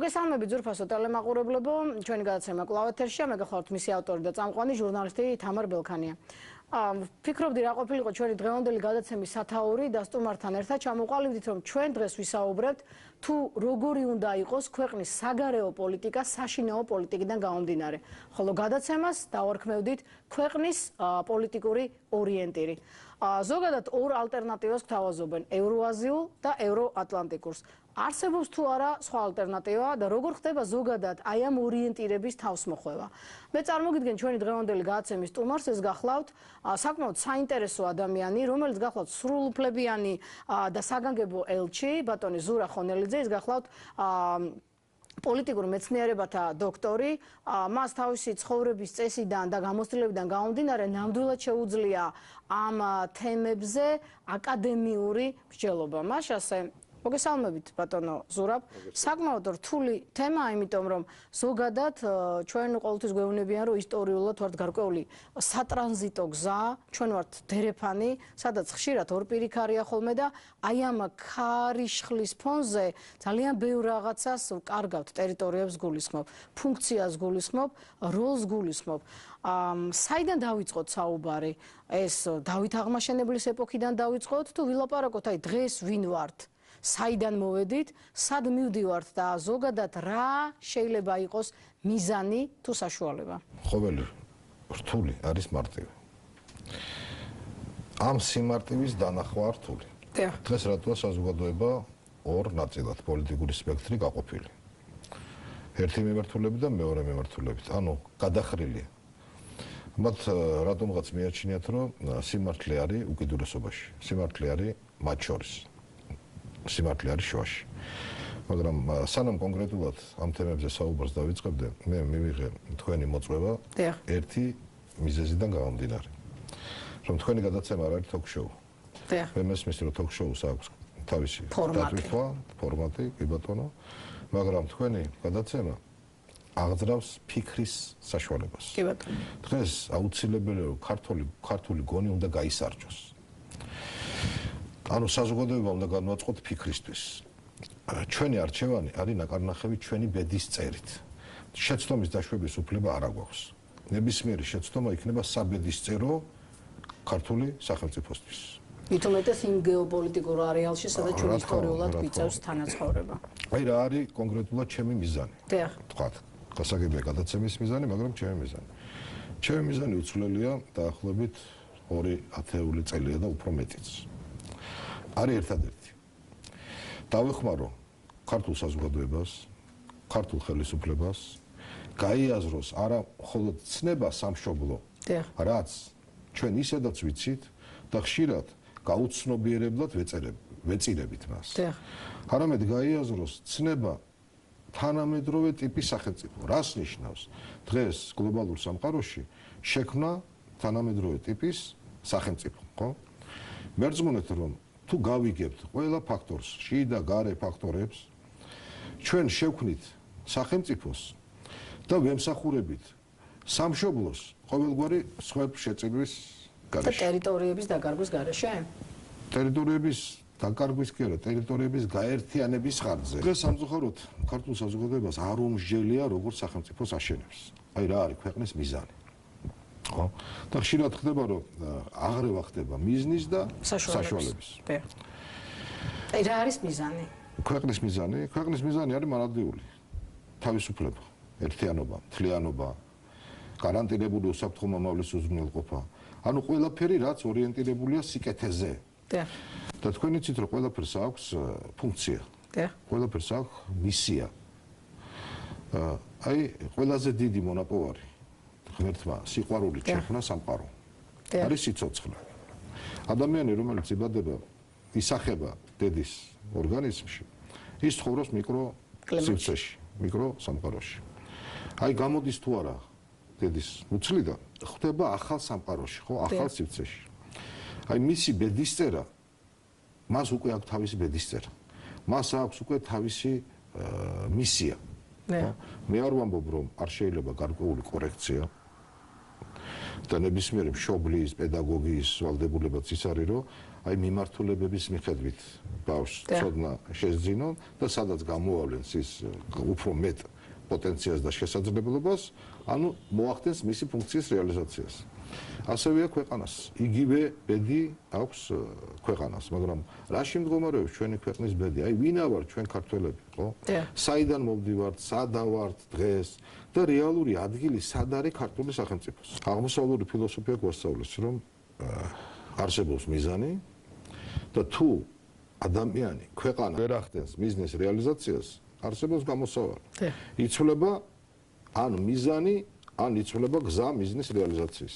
მოგესალმებით ძვირფასო ტელემაყურებლებო, ჩვენი გადაცემა კვლავ ეთერშია, მე გახლავთ მისი ავტორი და წამყვანი ჟურნალისტი თამარ ბელქანია. ვფიქრობდი რა ყოფილიყო ჩვენი დღევანდელი გადაცემის სათაური და სტუმართან ერთად ჩამოყალიბდით, რომ ჩვენ დღეს ვისაუბრებთ თუ როგორი უნდა იყოს ქვეყნის საგარეო პოლიტიკა საშინაო პოლიტიკიდან გამომდინარე. ხოლო გადაცემას დავარქმევდით ქვეყნის პოლიტიკური ორიენტირი. ზოგადად ორ ალტერნატივას გვთავაზობენ ევროაზიულ და ევროატლანტიკურს. არსებობს თუ არა სხვა ალტერნატივა და როგორ ხდება ზოგადად აი ამ ორიენტირების თავსმოხვევა. მე წარმოგიდგენ ჩვენი დღევანდელი გადაცემის სტუმარს, ეს გახლავთ საკმაოდ საინტერესო ადამიანი, რომელიც გახლავთ სრულუფლებიანი და საგანგებო ელჩი, ბატონი ზურა ხონელიძე, ის გახლავთ პოლიტიკურ მეცნიერებათა დოქტორი, მას თავისი ცხოვრების წესიდან და გამოცდილებიდან გამომდინარე ნამდვილად შეუძლია ამ თემებზე აკადემიური მსჯელობა. მას ასე მოგესალმებით ბატონო ზურაბ. საკმაოდ რთული თემაა, იმიტომ რომ ზოგადად ჩვენ ყოველთვის გვეუბნებიან, რომ ისტორიულად ვართ გარკვეული სატრანზიტო გზა, ჩვენ ვართ დერეფანი, სადაც ხშირად ორპირიქარია ხოლმე და აი ამ ქარიშხლის ფონზე ძალიან ბევრ რაღაცას კარგავთ, ტერიტორიებს გულისხმობ, ფუნქციას გულისხმობ, როლს გულისხმობ. საიდან დავიწყოთ საუბარი? ეს დავით აღმაშენებლის ეპოქიდან დავიწყოთ თუ ვილაპარაკოთ აი დღეს ვინ ვართ? საიდან მოვედით, სად მივდივართ და ზოგადად რა შეიძლება იყოს მიზანი თუ საშუალება? ყოველი რთული არის მარტივი. ამ სიმარტივის დანახვა რთული. დღეს რატოა საზოგადოება ორ ნაწილად პოლიტიკური სპექტრი გაყოფილი. ერთი მიმართულებით და მეორე მიმართულებით, ანუ გადახრილია. მათ რატომღაც მიაჩნიათ, რომ სიმართლე არის უკიდურესობაში, სიმართლე არის მათ შორის. სიმართლე არის შუაში. მაგრამ სანამ კონკრეტულად ამ თემებზე საუბარს დავიწყებდე, მე მივიღე თქვენი მოწვევა ერთი მიზეზიდან გამომდინარე. რომ თქვენი გადაცემა არ არის ток-შოუ. მე მესმის, რომ ток-შოუს აქვს თავისი დატვირთვა, ფორმატი, კი ბატონო, მაგრამ თქვენი გადაცემა აღძრავს ფიქრის საშუალებას. კი ბატონო. დღეს აუცილებელია, რომ ქართული გონი უნდა გაისარჯოს. ანუ საზოგადოება უნდა განვაწყოთ ფიქრისთვის. ჩვენი არჩევანი არის ნაკარნახევი ჩვენი ბედის წერით. შეცდომის დაშვების უფლება არ აქვს. ნებისმიერი შეცდომა იქნება საბედისწერო ქართული სახელმწიფოსთვის. მით უმეტეს იმ გეოპოლიტიკურ არეალში, სადაც ჩვენ ისტორიულად გვიწევს თანაცხოვრება. აი რა არის კონკრეტულად ჩემი მიზანი? თქვათ, გასაგებია გადაცემის მიზანი, მაგრამ ჩემი მიზანი. ჩემი მიზანი უცვლელია დაახლოებით 2 ათეული წელია და უფრო მეტიც. არის ერთადერთი. დავეხმარო ქართულ საზოგადოებას, ქართულ ხელისუფლებას, გაიაზროს არა მხოლოდ ცნება სამშობლო, რაც ჩვენ ისედაც ვიცით და ხშირად გაუცნობიერებლად ვეწირებით მას. არამედ გაიაზროს ცნება თანამედროვე ტიპის სახელმწიფო. რას ნიშნავს? დღეს გლობალურ სამყაროში შექმნა თანამედროვე ტიპის სახელმწიფო, ხო? მერწმუნეთ რომ თუ გავიგებთ ყველა ფაქტორს, შიდა და გარე ფაქტორებს, ჩვენ შევქმნით სახელმწიფოს და ვემსახურებით სამშობლოს ყოველგვარი სხვებ შეწირვის გარეშე. ტერიტორიების დაკარგვის გარეშე? ტერიტორიების დაკარგვის კი არა, ტერიტორიების გაერთიანების ხარჯზე. დღეს სამწუხაროდ ქართულ საზოგადოებას არ უმსჯელია როგორც სახელმწიფოს აშენებს. აი რა არის ქვეყნის მიზანი. ხო? და ხშირად ხდება, რომ აღრევა ხდება მიზნის და საშუალების. აი რა არის მიზანი? ქვეყნის მიზანი? ქვეყნის მიზანი არის მანადრიული თავისუფლება, ერთიანობა, მთლიანობა, გარანტირებული უსაფრთხო მომავლის უზრუნველყოფა. ანუ ყველაფერი, რაც ორიენტირებულია სიკეთეზე. და თქვენ იცით, რომ ყველაფერს აქვს ფუნქცია. ყველაფერს აქვს მისია. აი ყველაზე დიდი მონაპოვარი ღმერთმა სიყვარული შექმნა სამყარო. არის სიცოცხლე. ადამიანი, რომელიც იბადება, ისახება დედის ორგანიზმში, ის ცხოვრობს მიკრო სივრცეში, მიკრო სამყაროში. აი გამოდის თუ არა დედის მუცლიდან, ხდება ახალ სამყაროში, ხო, ახალ სივრცეში. აი მისი ბედისწერა, მას უკვე აქვს თავისი ბედისწერა. მას აქვს უკვე თავისი მისია. მე არ ვამბობ, რომ არ შეიძლება გარკვეული კორექცია. და ნებისმიერი მშობლის, პედაგოგის ვალდებულებაც ის არის, რომ აი მიმართულებების მიხედვით ბავშვს ცოდნა შეძინონ და სადაც გამოავლენს ის უფრო მეტ პოტენციალს და შესაძლებლობას, ანუ მოახდენს მისი ფუნქციის რეალიზაციას. ასევეა ქვეყანას. იგივე ბედი აქვს ქვეყანას, მაგრამ რაში მდგომარეობს ჩვენი ქვეყნის ბედი? აი ვინა ვართ ჩვენ ქართველები, ხო? საიდან მოვდივართ, სადა ვართ დღეს და რეალური ადგილი სად არის ქართული სახელმწიფოს? აღმოსავლური ფილოსოფია გვასწავლის, რომ არსებობს მიზანი და თუ ადამიანი ქვეყანა ვერ ახდენს მიზნის რეალიზაციას, არსებობს გამოსავალი. იცვლება ან მიზანი, ან იცვლება გზა მიზნის რეალიზაციის.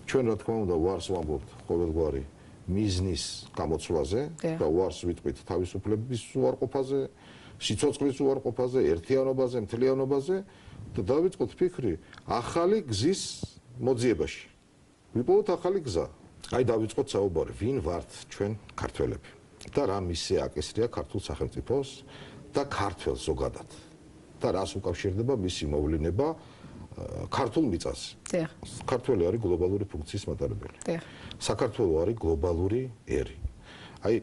ჩვენ რა თქმა უნდა ვარს ვამბობთ ყოველგვარი მიზნის გამოცვლაზე და ვარს ვიტყვით თავისუფლების უარყოფაზე, სიცოცხლის უარყოფაზე, ერთიანობაზე, მთლიანობაზე და დავიწყოთ ფიქრი ახალი გზის მოძიებაში. ვიპოვოთ ახალი გზა. აი დავიწყოთ საუბარი, ვინ ვართ ჩვენ ქართველები და რა მისია აკისრია ქართულ სახელმწიფოს და ქართველს ზოგადად. და რას უკავშირდება მისი მოვლინება ქართულ მიწაზე. ქართველი არის გლობალური ფუნქციის მატარებელი. საქართველო არის გლობალური ერი. აი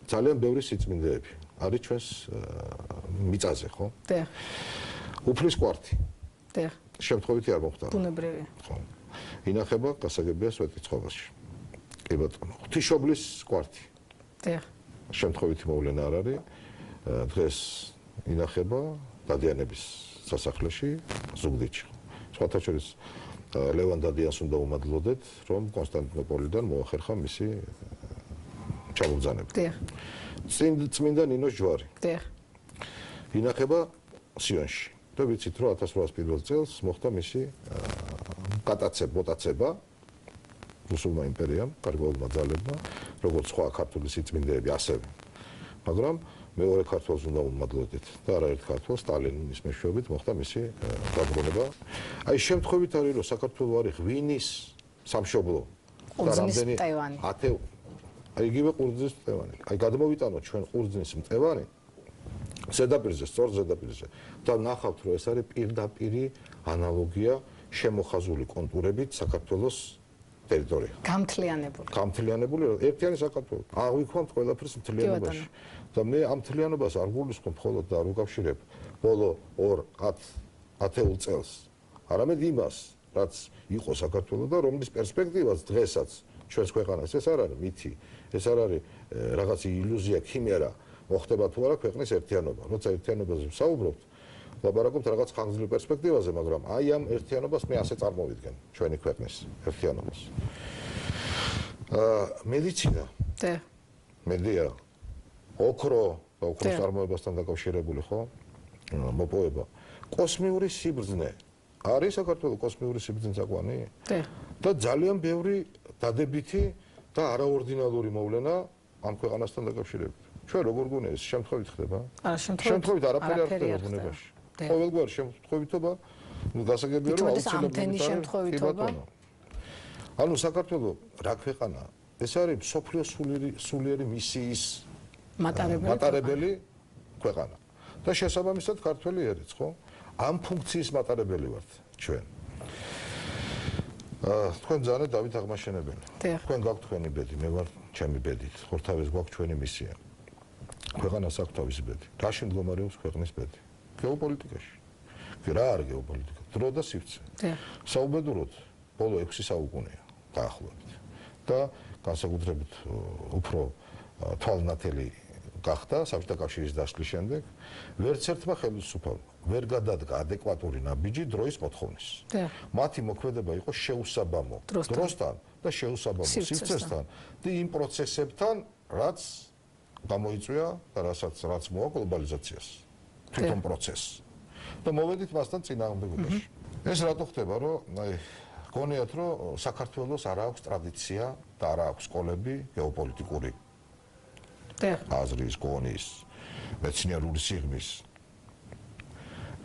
ძალიან ბევრი სიწმინდეები არის ჩვენს მიწაზე, ხო? უფლის კვართი. შემთხვევითი არ მოხდა. ბუნებრივი. ხო. ინახება გასაგებია სვეტიცხოველში. კი ბატონო, ღვთისმშობლის კვართი. შემთხვევითი მოვლენა არ არის. დღეს ინახება დადიანების სასახლეში ზუგდიდში. სხვათა შორის ლევან დადიანს უნდა უმადლოდეთ, რომ კონსტანტინოპოლიდან მოახერხა მისი ჩამოგზანება. წმინდა ნინოს ჯვარი. ინახება სიონში. და ვიცით, რომ 1801 წელს მოხდა მისი მოტაცება რუსულმა იმპერიამ, კარგოულმა ძალებმა, როგორც სხვა ქართული სიწმინდეები ასევე. მაგრამ მეორე ქართველს უნდა უმადლოდეთ და არაერთ ქართველს სტალინის მეშვეობით მოხდა მისი დაბრუნება. აი შემთხვევით არის რომ საქართველო არის ღვინის სამშობლო და რამდენი აი იგივე ყურძნის მტევანი. აი გადმოვიტანოთ ჩვენ ყურძნის მტევანი ზედაპირზე, სწორ ზედაპირზე და ნახავთ რომ ეს არის პირდაპირი ანალოგია შემოხაზული კონტურებით საქართველოს ტერიტორია. გამთლიანებული ერთიანი საქართველო. აღვიქვამთ ყველაფერს მთლიანობაში. და მე ამ მთლიანობას არ გულისხმობ მხოლოდ და არ უკავშირებ ბოლო 2-10 წელს. არამედ იმას, რაც იყო საქართველო და რომლის პერსპექტივას დღესაც ჩვენს ქვეყანას ეს არ არის მითი, ეს არ არის რაღაც ილუზია, ქიმერა, მოხდება თუ არა ქვეყნის ერთიანობა. როცა ერთიანობაზე ვსაუბრობთ, ლაპარაკობთ რაღაც ხანგრძლივ პერსპექტივაზე, მაგრამ აი ამ ერთიანობას მე ასე წარმოვიდგენ ჩვენი ქვეყნის ერთიანობას. მედიცინა. მედია ოქროს წარმოებასთან დაკავშირებული ხო? მოპოვება. კოსმიური სიბრძნე. არის საქართველოს კოსმიური სიბრძნე საკვანი? და ძალიან ბევრი დადებითი და არაორდინალური მოვლენა ამ ქვეყანასთან დაკავშირებით. ჩვენ როგორ გვინდა ეს შემთხვევით ხდება? არა, შემთხვევით არაფერი არ ხდება ბუნებაში. ყოველგვარი შემთხვევითობა გასაგებია რომ აუცილებლად ანუ საქართველოს რა ქვეყანა? ეს არის მსოფლიოს სულიერი მისიის მატარებელი ქვეყანა. და შესაბამისად ქართველი ერიც, ხო? ამ ფუნქციის მატარებელი ვართ ჩვენ. თქვენ ძალიან დავით აღმაშენებელი. თქვენ გაქვთ თქვენი ბედი, მე ვარ ჩემი ბედით. ხორთავის გვაქვს ჩვენი მისია. ქვეყანას აქვს თავისი ბედი. რაში მდგომარეობს ქვეყნის ბედი? გეოპოლიტიკაში. რა არის გეოპოლიტიკა? დრო და სივრცე. საუბედუროდ ბოლო 6 საუკუნეა დაახლოებით. და განსაკუთრებით უფრო თვალნათელი გახდა საბჭოთა კავშირის დასვლის შემდეგ, ვერც ერთმა ხელისუფლებამ ვერ გადადგა ადეკვატური ნაბიჯი დროის მოთხოვნის. მათი მოქმედება იყო შეუსაბამო დროსთან და შეუსაბამო სივრცესთან და იმ პროცესებთან, რაც გამოიწვია და რაც მოა გლობალიზაციას. თვითონ პროცესს. და მოვედით მასთან წინააღმდეგობაში. ეს რატო ხდება, რომ აი გონიათ, რომ საქართველოს არ აქვს ტრადიცია და არ აქვს სკოლები გეოპოლიტიკური აზრის, გონის, მეცნიერული სიღრმის.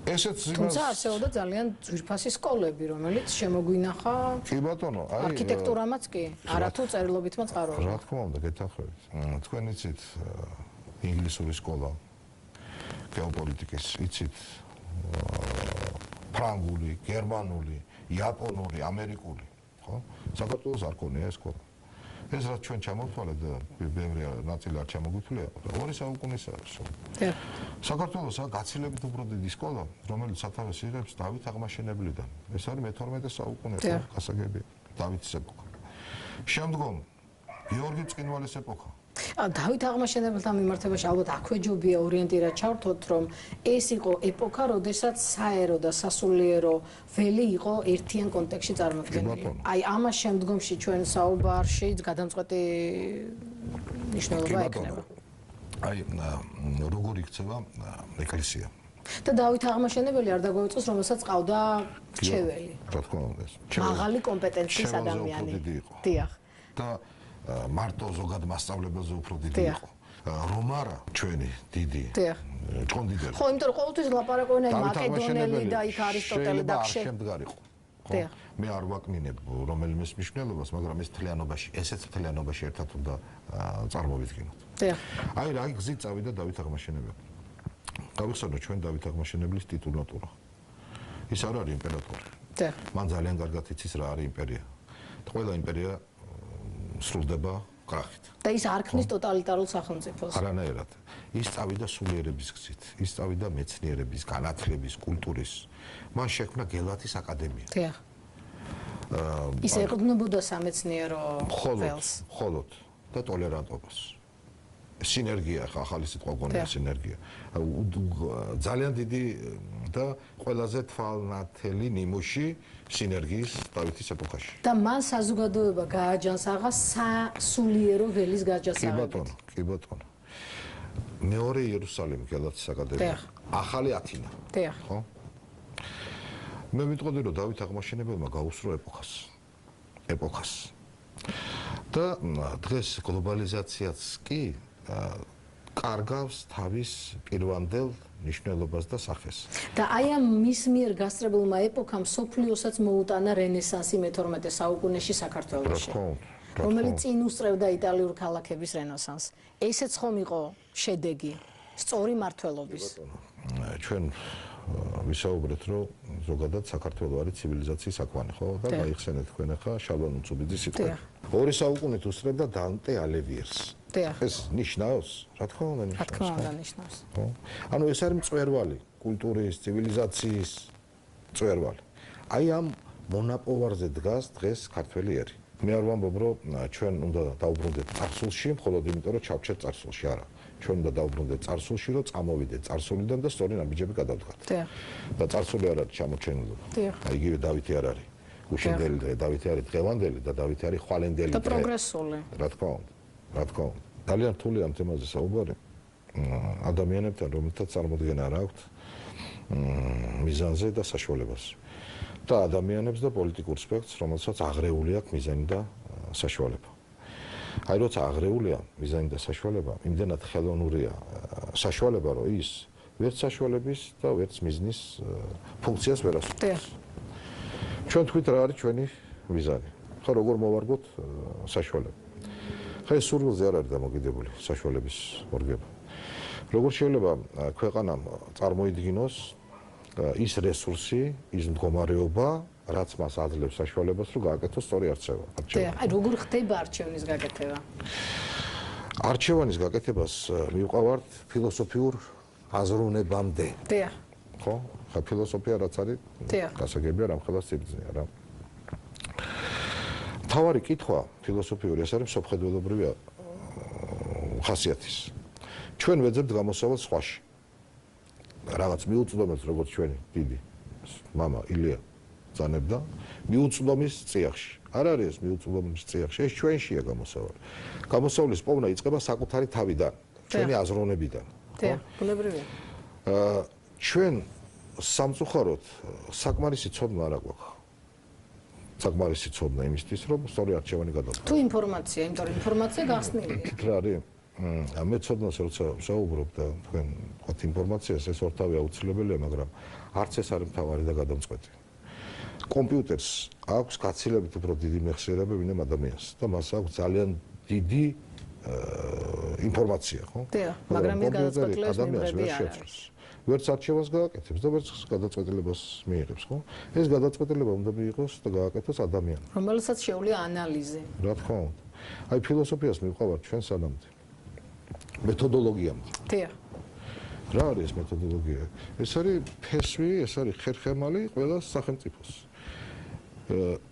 ესეც თუმცა არსებობდა ძალიან ძვირფასი სკოლები, რომელიც შემოგვინახა კი ბატონო, აი არქიტექტურამაც კი, არათუ წერილობითმა წყაროებმა. რა თქმა უნდა, გეთანხმებით. თქვენ იცით ინგლისური სკოლა გეოპოლიტიკის, იცით ფრანგული, გერმანული, იაპონური, ამერიკული. ხო? საქართველოს არ ქონია ეს სკოლა. ეს რაც ჩვენ ჩამოვთვალეთ და ბევრი ნაწილი არ ჩამოგვიწვია, 2 საუკუნის არის. საქართველოს გაცილებით უფრო დიდი სკოლა, რომელიც სათავეს იღებს დავით აღმაშენებლიდან. ეს არის მე-12 საუკუნე, გასაგები დავითის ეპოქა. შემდგომ გიორგი ბრწყინვალის ეპოქა. დავით აღმაშენებელთან მიმართებაში ალბათ აქვე ჯობია ორიენტირად ჩავთოთ, რომ ეს იყო ეპოქა, როდესაც საერო და სასულიერო ველი იყო ერთიან კონტექსტში წარმოქმნილი. აი ამას შემდგომში ჩვენ საუბარში გადამწყვეტი მნიშვნელობა ექნება. აი როგორ იქცევა ეკლესია. და დავით აღმაშენებელი არ დაგვეუწყოს, რომელსაც ყავდა რჩეველი. რა თქმა უნდა, მაღალი კომპეტენციის ადამიანი. დიახ. და მარტო ზოგად მასწავლებელზე უფრო დიდი იყო. რომ არა ჩვენი დიდი ჭონდიდელი. ხო, იმიტომ რომ ყოველთვის ლაპარაკობენ აი მაკედონელი და იქ არისტოტელე და ხშე. შემდგარიყო. ხო? მე არ ვაკმინებ რომელიმეს მნიშვნელობას, მაგრამ ეს თლიანობაში, ესეც თლიანობაში ერთად უნდა წარმოვიდგინოთ. აი რა გზით წავიდა დავით აღმაშენებელი. გავიხსენოთ ჩვენ დავით აღმაშენებლის ტიტულატურა. ის არ არის იმპერატორი. მან ძალიან კარგად იცის რა არის იმპერია. ყველა იმპერია სრულდება კრახით. და ის არ ქმნის ტოტალიტარულ სახელმწიფოს. არანაირად. ის წავიდა სულიერების გზით, ის წავიდა მეცნიერების, განათლების, კულტურის. მან შექმნა გელათის აკადემია. ის ეყრდნობოდა სამეცნიერო ველს. ხოლოდ და ტოლერანტობას. სინერგია, ახალი სიტყვა გონია სინერგია. ძალიან დიდი და ყველაზე თვალნათელი ნიმუში სინერგიის დავითის ეპოქაში. და მან საზოგადოება გააჯანს აღას სასულიერო ველის გაჯასავებით. კი ბატონო. მეორე იერუსალიმი გელათის აკადემია. ახალი ათინა. ხო? მე ვიტყოდი რომ დავით აღმაშენებელმა გაუსწრო ეპოქას. და დღეს გლობალიზაციაც კი კარგავს თავის პირვანდელ ნიშნულობას და სახეს. და აი ამ მის მიერ გასწრებულმა epokham სოფლიოსაც მოუტანა რენესანსი მე-12 საუკუნეში საქართველოში. რომელიც წინ უსწრებდა იტალიურ ქალაქების რენესანსს. ესეც ხომ იყო შედეგი სწორი მართლობის. ჩვენ ვისაუბრეთ რომ ზოგადად საქართველო არის ცივილიზაციის აკვანი, ხო? და გაიხსენეთ თქვენ ახლა შალვა ნუცუბიძის სიტყვები. 2 საუკუნით უსწრებდა დანტე ალევიერს. ეს ნიშნავს, რა თქმა უნდა ნიშნავს. რა თქმა უნდა ნიშნავს. ხო? ანუ ეს არის მწვერვალი კულტურის, ცივილიზაციის მწვერვალი. აი ამ მონაპოვარზე დგას დღეს ქართველი ერი. მე არ ვამბობ რომ ჩვენ უნდა დაუბრუნდეთ წარსულში, მხოლოდ იმიტომ რომ ჩავჩერთ წარსულში, არა. ჩვენ უნდა დაუბრუნდეთ წარსულში, რომ წამოვიდეთ წარსულიდან და სწორი ნაბიჯები გადავდგათ. და წარსული არ არის ჩამორჩენილი. აი იგივე დავითი არ არის. უშინდელი დღე, დავითი არის დღევანდელი და დავითი არის ხვალენდელი დღე. და პროგრესული. რა თქმა უნდა. რა თქმა უნდა. ძალიან რთული ამ თემაზე საუბარი. ადამიანებთან, რომელთაც წარმოდგენა არ აქვთ მიზანზე და საშუალებას. და ადამიანებს და პოლიტიკურ სპექტრს, რომელსაც აღრეული აქვს მიზანი და საშუალება. აი როცა აღრეულია მიზანი და საშუალება, იმდენად ხელოვნურია საშუალება, რომ ის ვერც საშუალების და ვერც მიზნის ფუნქციას ვერ ასრულებს. ჩვენ თქვით რა არის ჩვენი მიზანი. ხო როგორ მოვარგოთ საშუალება. ხა ეს სურვილზე არ არის დამოკიდებული საშუალების მორგება. როგორ შეიძლება ქვეყანამ წარმოიდგინოს ის რესურსი, ის მდგომარეობა, რაც მას აძლევს საშუალებას, რომ გააკეთოს სწორი არჩევა. აი როგორ ხდება არჩევნის გაკეთება? არჩევანის გაკეთებას მივყავართ ფილოსოფიურ აზროვნებამდე. ხო? ხა ფილოსოფია რაც არის? გასაგებია რამხელას ციბრძნეა რა. თავარი კითხვა ფილოსოფიური ეს არის მსოფლმხედველობრივი ხასიათის. ჩვენ ვეძებთ გამოსავალს სხვაში. რაღაც მიუწვდომელს როგორც ჩვენი დიდი მამა ილია ზანებდა მიუწვდომის წიაღში. არ არის ეს მიუწვდომის წიაღში, ეს ჩვენშია გამოსავალი. გამოსავლის პოვნა იწყება საკუთარი თავიდან, ჩვენი აზროვნებიდან. ხო? ბუნებრივია. ჩვენ სამწუხაროდ საკმარისი ცოდნა არ აქვს. საკმარისი ცოდნა იმისთვის, რომ სწორი არჩევანი გადავდგა. თუ ინფორმაცია, იმიტომ რომ ინფორმაცია გახსნილია. რა არის? მე ცოდნას როცა ვსაუბრობ და თქვენ ვთქვათ ინფორმაციას, ეს ორთავი აუცილებელია, მაგრამ არც ეს არის მთავარი და გადამწყვეტი. კომპიუტერს აქვს გაცილებით უფრო დიდი მეხსიერება ვინმე ადამიანს და მას აქვს ძალიან დიდი ინფორმაცია, ხო? მაგრამ ის გადაწყვეტილებას მიღები არ არის. ვერც არჩევას გააკეთებს და ვერც გადაწყვეტილებას მიიღებს, ხო? ეს გადაწყვეტილება უნდა მიიღოს და გააკეთოს ადამიანმა, რომელსაც შეუძლია ანალიზი. რა თქმა უნდა. აი ფილოსოფიას მივყავართ ჩვენ სანამდე. მეთოდოლოგიამდე. რა არის მეთოდოლოგია? ეს არის ფესვი, ეს არის ხერხემალი ყველა სახელმწიფოს.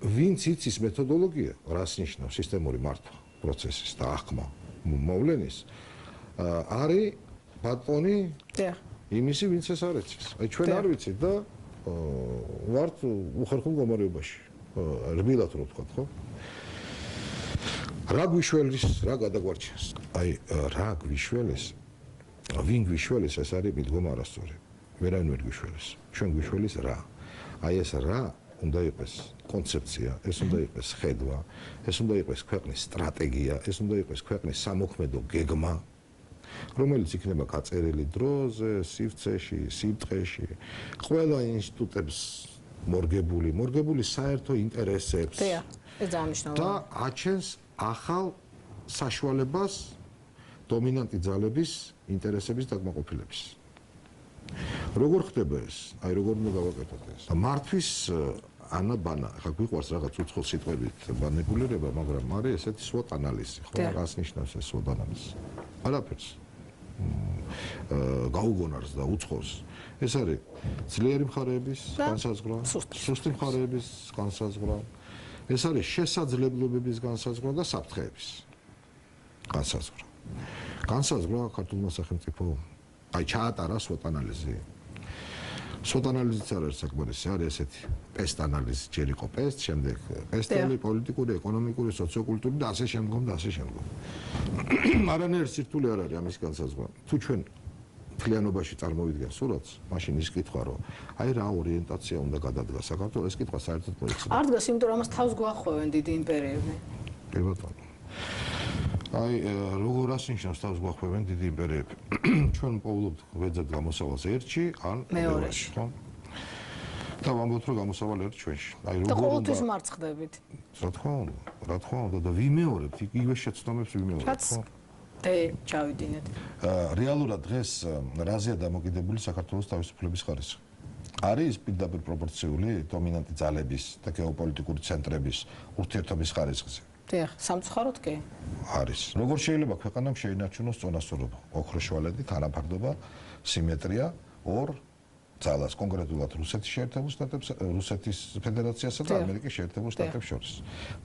ვინც იცის მეთოდოლოგია, რას ნიშნავს სისტემური მართვა პროცესის და აღქმა მოვლენის, არის ბატონი იმისი, ვინც ეს არ იცის. აი ჩვენ არ ვიცით და ვართ უხერხულ მდგომარეობაში. რბილად რო ვთქვა, ხო? რა გვიშველის, რა გადაგვარჩენს? აი რა გვიშველის? ვინ გვიშველის, ეს არის მიდგომა არასწორი. ვერავინ ვერ გვიშველის. ჩვენ გვიშველის რა. აი ეს რა უნდა იყოს კონცეფცია, ეს უნდა იყოს ხედვა, ეს უნდა იყოს ქვეყნის სტრატეგია, ეს უნდა იყოს ქვეყნის სამოქმედო გეგმა, რომელიც იქნება გაწერილი დროზე, სივრცეში, სიმტყეში, ყველა ინსტიტუტებს მორგებული საერთო ინტერესებს. ეს დანიშნავდა. და აჩენს ახალ საშუალებას დომინანტი ძალების ინტერესების დაკმაყოფილების. როგორ ხდება ეს? აი როგორ უნდა გავაკეთოთ ეს? მართვის ანაბანა, ხა გვიყვარს რაღაც უცხო სიტყვებით მანიპულირება, მაგრამ არის ესეთი SWOT ანალიზი, ხო? რას ნიშნავს ეს SWOT ანალიზი? არაფერს. გაუგონარს და უცხოს. ეს არის ძლიერი მხარეების განსაზღვრა, სუსტი მხარეების განსაზღვრა. ეს არის შესაძლებლობების განსაზღვრა და საფრთხეების განსაზღვრა. განსაზღვრა ქართულმა სახელმწიფომ აი ჩაატარა SWOT ანალიზი. SWOT ანალიზიც არ არის საკმარისი, არის ესეთი PEST ანალიზი, ჯერ იყო PEST, შემდეგ PEST-ი, პოლიტიკური, ეკონომიკური, სოციოკულტურული და ასე შემდგომ და ასე შემდგომ. არანაირი სირთულე არ არის ამის განსაზღვრა. თუ ჩვენ მთლიანობაში წარმოვიდგენ სურათს, მაშინ ის კითხვა, რომ აი რა ორიენტაცია უნდა გადადგას საქართველოს, ეს კითხვა საერთოდ მოიცვა. არ დგას, იმიტომ რომ ამას თავს გვახვევენ დიდი იმპერიები. კი ბატონო. აი როგორ ასნიშნავს თავს გვახვევენ დიდი იმპერიები. ჩვენ პოულობთ ვეძებთ გამოსავალს ერთში ან მეორეში, ხო? და ვამბობთ რომ გამოსავალი ერთ ჩვენში. აი როგორ უნდა და ყოველთვის მარცხდებით. რა თქმა უნდა და ვიმეორებთ, იგივე შეცდომებს ვიმეორებთ, ხო? ჩავიდინეთ. რეალურად დღეს რაზეა დამოკიდებული საქართველოს თავისუფლების ხარისხი? არის პირდაპირ პროპორციული დომინანტი ძალების და გეოპოლიტიკური ცენტრების ურთიერთობის ხარისხზე? სამწუხაროდ კი. არის. როგორ შეიძლება ქვეყანამ შეინარჩუნოს წონასწორობა, ოქროშვალეთი, თანაფარდობა, სიმეტრია ორ ძალას, კონკრეტულად რუსეთის შეერთებულ შტატებს, რუსეთის ფედერაციასა და ამერიკის შეერთებულ შტატებს შორის.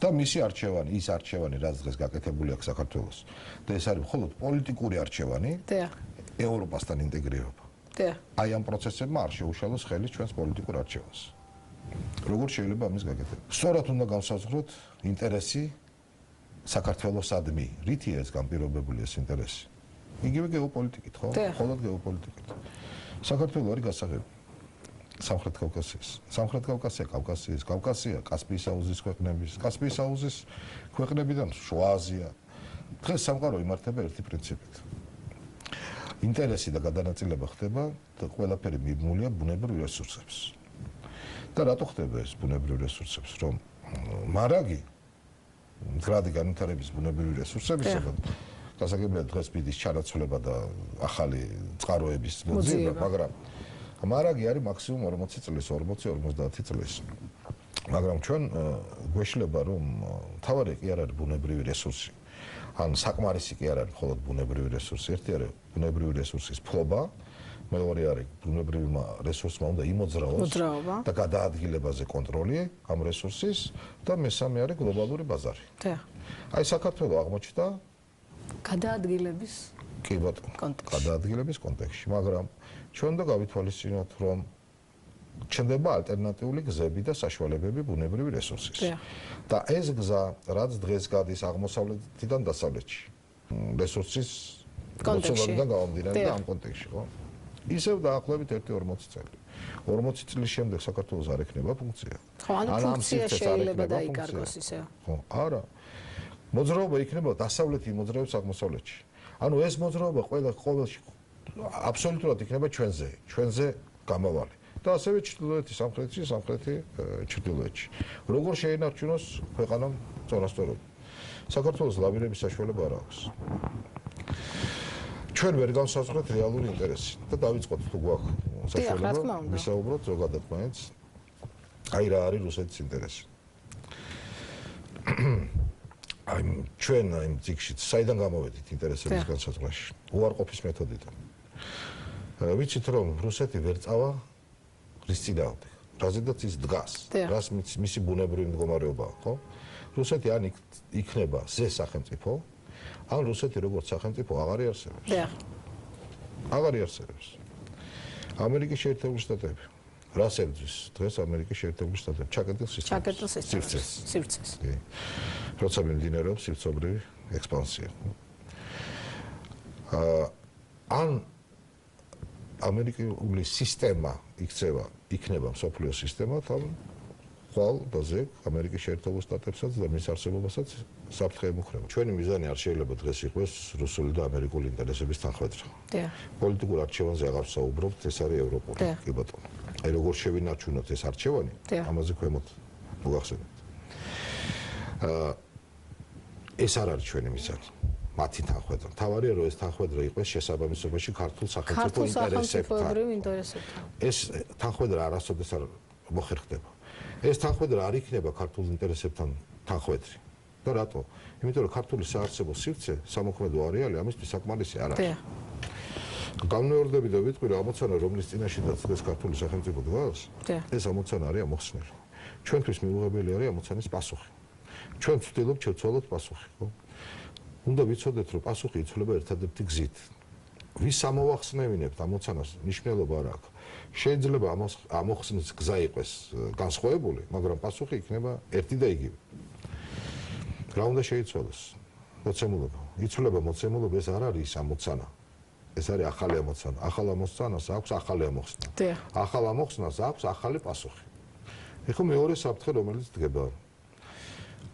და მისი არჩევანი, ის არჩევანი, რაც დღეს გაკეთებული აქვს საქართველოს. და ეს არის მხოლოდ პოლიტიკური არჩევანი, ევროპასთან ინტეგრირება. აი ამ პროცესებმა არ შეუშალოს ხელი ჩვენს პოლიტიკურ არჩევანს. როგორ შეიძლება ამის გაკეთება? სწორად უნდა გავსაზღვროთ ინტერესი საქართველოსადმი. რითია ეს განპირობებული ეს ინტერესი? იგივე გეოპოლიტიკით, ხო? მხოლოდ გეოპოლიტიკით. საქართველო არის გასაღები. სამხრეთ კავკასიის. სამხრეთ კავკასია, კავკასია, კასპიის აუზის ქვეყნების, კასპიის აუზის ქვეყნებიდან შუა აზია. დღეს სამყარო იმართება ერთი პრინციპით. ინტერესი და გადანაწილება ხდება და ყველაფერი მიბმულია ბუნებრივ რესურსებს. და რატო ხდება ეს ბუნებრივ რესურსებს, რომ მარაგი მდგრადი განვითარების ბუნებრივი რესურსებისგან გასაგებია დღეს ბიდის ჩანაცვლება და ახალი წყაროების მოძიება, მაგრამ მარაგი არის მაქსიმუმ 40 წლის, 40-50 წლის. მაგრამ ჩვენ გვეშლება რომ თავარი კი არ არის ბუნებრივი რესურსი. ან საკმარისი კი არ არის მხოლოდ ბუნებრივი რესურსი. ერთი არის ბუნებრივი რესურსის ფლობა, მეორე არის ბუნებრივმა რესურსმა უნდა იმოძრაოს და გადაადგილებაზე კონტროლი ამ რესურსის და მესამე არის გლობალური ბაზარი. აი საქართველო აღმოჩნდა გადაადგილების გადაადგილების კონტექსტში, მაგრამ ჩვენ უნდა გავითვალისწინოთ, რომ ჩნდება ალტერნატიული გზები და საშუალებები ბუნებრივი რესურსის. და ეს გზა, რაც დღეს გადის აღმოსავლეთიდან დასავლეთში, რესურსის კონტექსტიდან გამომდინარე და ამ კონტექსტში, ხო? ისევ დაახლოებით 1-40 წელი. 40 წლის შემდეგ საქართველოს არ ექნება ფუნქცია. ხო, ანუ ფუნქცია შეიძლება დაიკარგოს ისევ. ხო, არა. მოძრაობა იქნება დასავლეთი მოძრაობს აღმოსავლეთში. ანუ ეს მოძრაობა ყოველში აბსოლუტურად იქნება ჩვენზე გამავალი. და ასევე ჩრდილოეთი სამხრეთში, სამხრეთი ჩრდილოეთში. როგორ შეინარჩუნოს ქვეყანამ წონასწორობა? საქართველოს ლაბირების საშუალება არ აქვს. ჩვენ ვერ გავსაზღვრეთ რეალური ინტერესი და დავიწყოთ თუ გვაქვს საშუალება ვისაუბროთ ზოგადად მაინც აი რა არის რუსეთის ინტერესი. აი ჩვენ იმ ციკში საიდან გამოვედით ინტერესების განსაზღვრაში? უარყოფის მეთოდიდან. ვიცით რომ რუსეთი ვერ წავა რის წინააღმდეგ. რაზედაც ის დგას, რას მისი ბუნებრივი მდგომარეობაა, ხო? რუსეთი ან იქნება ზე სახელმწიფო, ან რუსეთი როგორც სახელმწიფო აღარ იარსებებს. აღარ იარსებებს. ამერიკის შეერთებული შტატები რას ებრძვის დღეს ამერიკის შეერთებული შტატები? ჩაკეტილ სივრცეს. როცა მიმდინარეობს სივრცობრივი ექსპანსია. ან ამერიკული სისტემა იქნება მსოფლიო სისტემა თან ხვალ და ზეგ ამერიკის შეერთებულ შტატებსაც და მის არსებობასაც საფრთხე ემუქრება. ჩვენი მიზანი არ შეიძლება დღეს იყოს რუსული და ამერიკული ინტერესების თანხმდევრა. პოლიტიკურ არჩევანზე აღარ ვსაუბრობთ, ეს არის ევროპული. კი ბატონო. აი როგორ შევინარჩუნოთ ეს არჩევანი, ამაზე ქვემოთ მოგახსენებთ. ეს არ არის ჩვენი მიზანი. მათი თანხმდევრა. თავარია რომ ეს თანხმდევრა იყოს შესაბამისობაში ქართულ სახელმწიფო ინტერესებთან. ეს თანხმდევრა არასოდეს არ მოხერხდება. ეს თანხმდევრა არ იქნება ქართულ ინტერესებთან თანხმდევრი. და რატო? იმიტომ რომ ქართული საარსებო სივრცე სამოქმედო არეალი ამისთვის საკმარისი არ არის. გამნეორდები და ვიტყვი რომ ამოცანა რომლის წინაშედაც დღეს ქართული სახელმწიფო დგას, ეს ამოცანა არის ამოხსნელი. ჩვენთვის მიუღებელი არის ამოცანის პასუხი. ჩვენ ვცდილობთ შევცვალოთ პასუხი, ხო? უნდა ვიცოდეთ რომ პასუხი იცვლება ერთადერთი გზით. ვის ამოვახსნევინებთ ამოცანას მნიშვნელობა არ აქვს. შეიძლება ამოხსნის გზა იყოს განსხვავებული, მაგრამ პასუხი იქნება ერთი და იგივე. რა უნდა შეიცვალოს? მოცემულობა. იცვლება მოცემულობა, ეს არ არის ამოცანა. ეს არის ახალი ამოცანა. ახალ ამოცანას აქვს ახალი ამოხსნა. ახალ ამოხსნას აქვს ახალი პასუხი. ეხლა მეორე საფრთხე რომელიც დგება.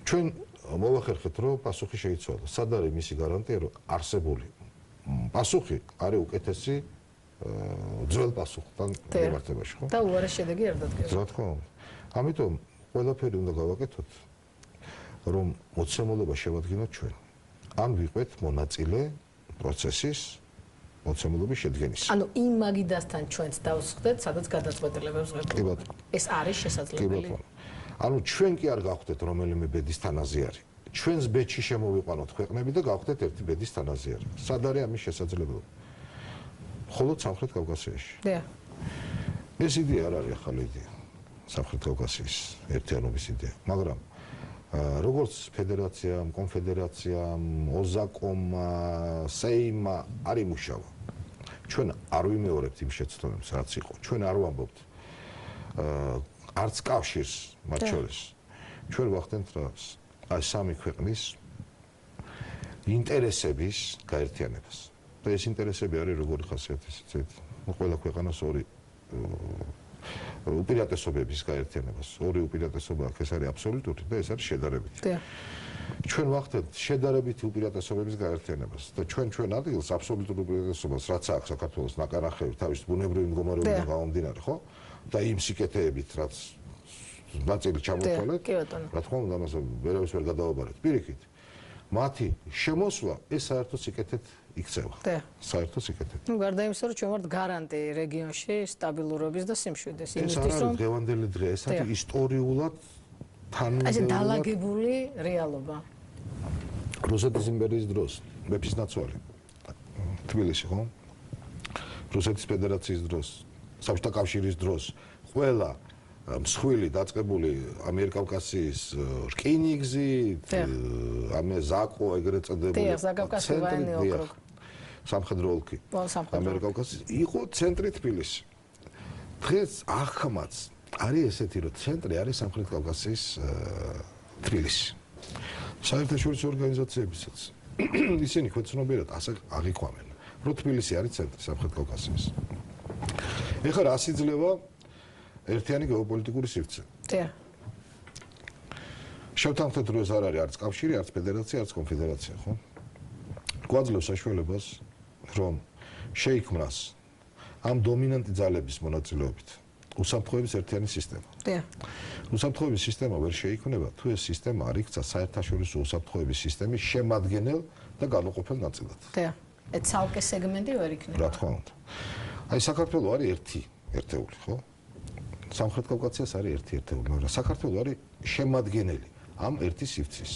ჩვენ მოვახერხეთ რომ პასუხი შეიცვალოს. სად არის მისი გარანტია რომ არსებული პასუხი არის უკეთესი ძველ პასუხთან მიმართებაში, ხო? და უარეს შედეგი არ დადგეს. რა თქმა უნდა. ამიტომ ყველაფერი უნდა გავაკეთოთ რომ მოცემულობა შევადგინოთ ჩვენ. ან ვიყვეთ მონაწილე პროცესის მოცემულობის შედგენისა. ანუ იმ მაგიდასთან ჩვენც დავსხდეთ, სადაც გადაწყვეტილებებს ვიღებთ. ეს არის შესაძლებელი. ანუ ჩვენ კი არ გავხდეთ რომელიმე ბედის თანაზე არის. ჩვენს ბედში შემოვიყვანოთ ქვეყნები და გავხდეთ ერთი ბედის თანაზე არის. სად არის ამის შესაძლებლობა? მხოლოდ სამხრეთ კავკასიაში. ეს იდეა არ არის ახალი იდეა. სამხრეთ კავკასიის ერთიანობის იდეა, მაგრამ როგორც ფედერაციამ, კონფედერაციამ, ოზაკომ, სეიმმა არ იმუშავა. ჩვენ არ ვიმეორებთ იმ შეცდომებს, რაც იყო. ჩვენ არ ვამბობთ არც კავშირს მათ შორის. ჩვენ ვახდენთ რას? აი სამი ქვეყნის ინტერესების გაერთიანებას. და ეს ინტერესები არის როგორი ხასიათის, ყველა ქვეყანას ორი უპირატესობების გაერთიანებას. ორი უპირატესობა აქვს, ეს არის აბსოლუტური და ეს არის შედარებითი. ჩვენ ვახდენთ შედარებითი უპირატესობების გაერთიანებას და ჩვენ ადგილს აბსოლუტურ უპირატესობას რაც აქვს საქართველოს ნაკარახევი თავის ბუნებრივი მდგომარეობიდან გამომდინარე, ხო? და იმ სიკეთეებით რაც ნაწილი ჩამოთვალეთ, რა თქმა უნდა, ამას ვერავის ვერ გადავაბარეთ. პირიქით, მათი შემოსვლა ეს საერთო სიკეთეთ იქცევა. საერთო სიკეთეთ. ნუ გარდა იმისა, რომ ჩვენ ვართ გარანტი რეგიონში სტაბილურობის და სიმშვიდეს. ეს არ არის დღევანდელი დღე, ეს არის ისტორიულად თანმიმდევრულად. ეს დაალაგებული რეალობა. რუსეთის იმპერიის დროს, მეფის ნაცვალი. თბილისში, ხო? რუსეთის ფედერაციის დროს, საბჭოთა კავშირის დროს, ყველა მსხვილი დაწყებული ამიერკავკასიის რკინიგზით, ამე ზაკო ეგრეთ წოდებული ცენტრი, სამხედრო ოლქი ამიერკავკასიის იყო ცენტრი თბილისი. დღეს ახმაც არის ესეთი, რომ ცენტრი არის სამხრეთ კავკასიის თბილისი. საერთაშორისო ორგანიზაციებისაც ისინი ქვეცნობიერად ასე აღიქვამენ, რომ თბილისი არის ცენტრი სამხრეთ კავკასიის. ეხლა რა სიძლევა ერთიანი გეოპოლიტიკური სივრცე. შევთანხმდეთ, რომ ეს არ არის არც კავშირი, არც ფედერაცია, არც კონფედერაცია, ხო? გვაძლევს საშუალებას, რომ შეიქმნას ამ დომინანტი ძალების მონაწილეობით უსაფრთხოების ერთიანი სისტემა. უსაფრთხოების სისტემა ვერ შეიქმნება, თუ ეს სისტემა არ იქცა საერთაშორისო უსაფრთხოების სისტემის შემადგენელ და განუყოფელ ნაწილად. ეს ცალკე სეგმენტი ვერ იქნება. რა თქმა უნდა. აი საქართველო არის ერთი ერთეული, ხო? სამხრეთ კავკასიას არის ერთი ერთეული, მაგრამ საქართველო არის შემადგენელი ამ ერთი სივრცის.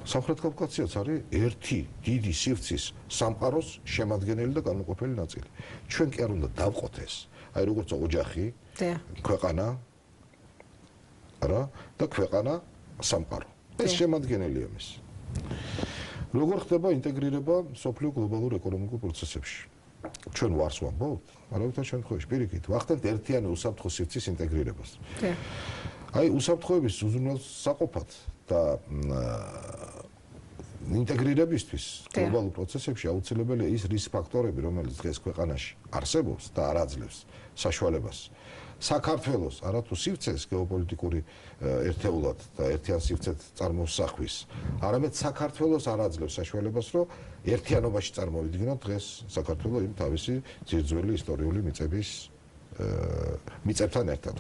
სამხრეთ კავკასიაც არის ერთი დიდი სივრცის სამყაროს შემადგენელი და განუყოფელი ნაწილი. ჩვენ კი არ უნდა დავყოთ ეს. აი როგორც ოჯახი, ქვეყანა რა და ქვეყანა სამყარო. ეს შემადგენელია მის. როგორ ხდება ინტეგრირება სოფლიო გლობალურ ეკონომიკურ პროცესებში? ჩვენ ვარს ვამბობთ, არავითარ შემთხვევაში პირიქით ვახდენთ ერთიანი უსაფრთხო სივრცის ინტეგრირებას. აი უსაფრთხოების უზრუნველსაყოფად და ინტეგრირებისთვის გლობალურ პროცესებში აუცილებელია ის რისკ ფაქტორები, რომელიც დღეს ქვეყანაში არსებობს და არ აძლევს საშუალებას საქართველოს არათუ სივრცეს გეოპოლიტიკური ერთეულად და ერთიან სივრცეთ წარმოსახვის, არამედ საქართველოს არ აძლევს საშუალებას, რომ ერთიანობაში წარმოვიდგინოთ დღეს საქართველო იმ თავისი ძირძველი ისტორიული მიწებთან ერთად.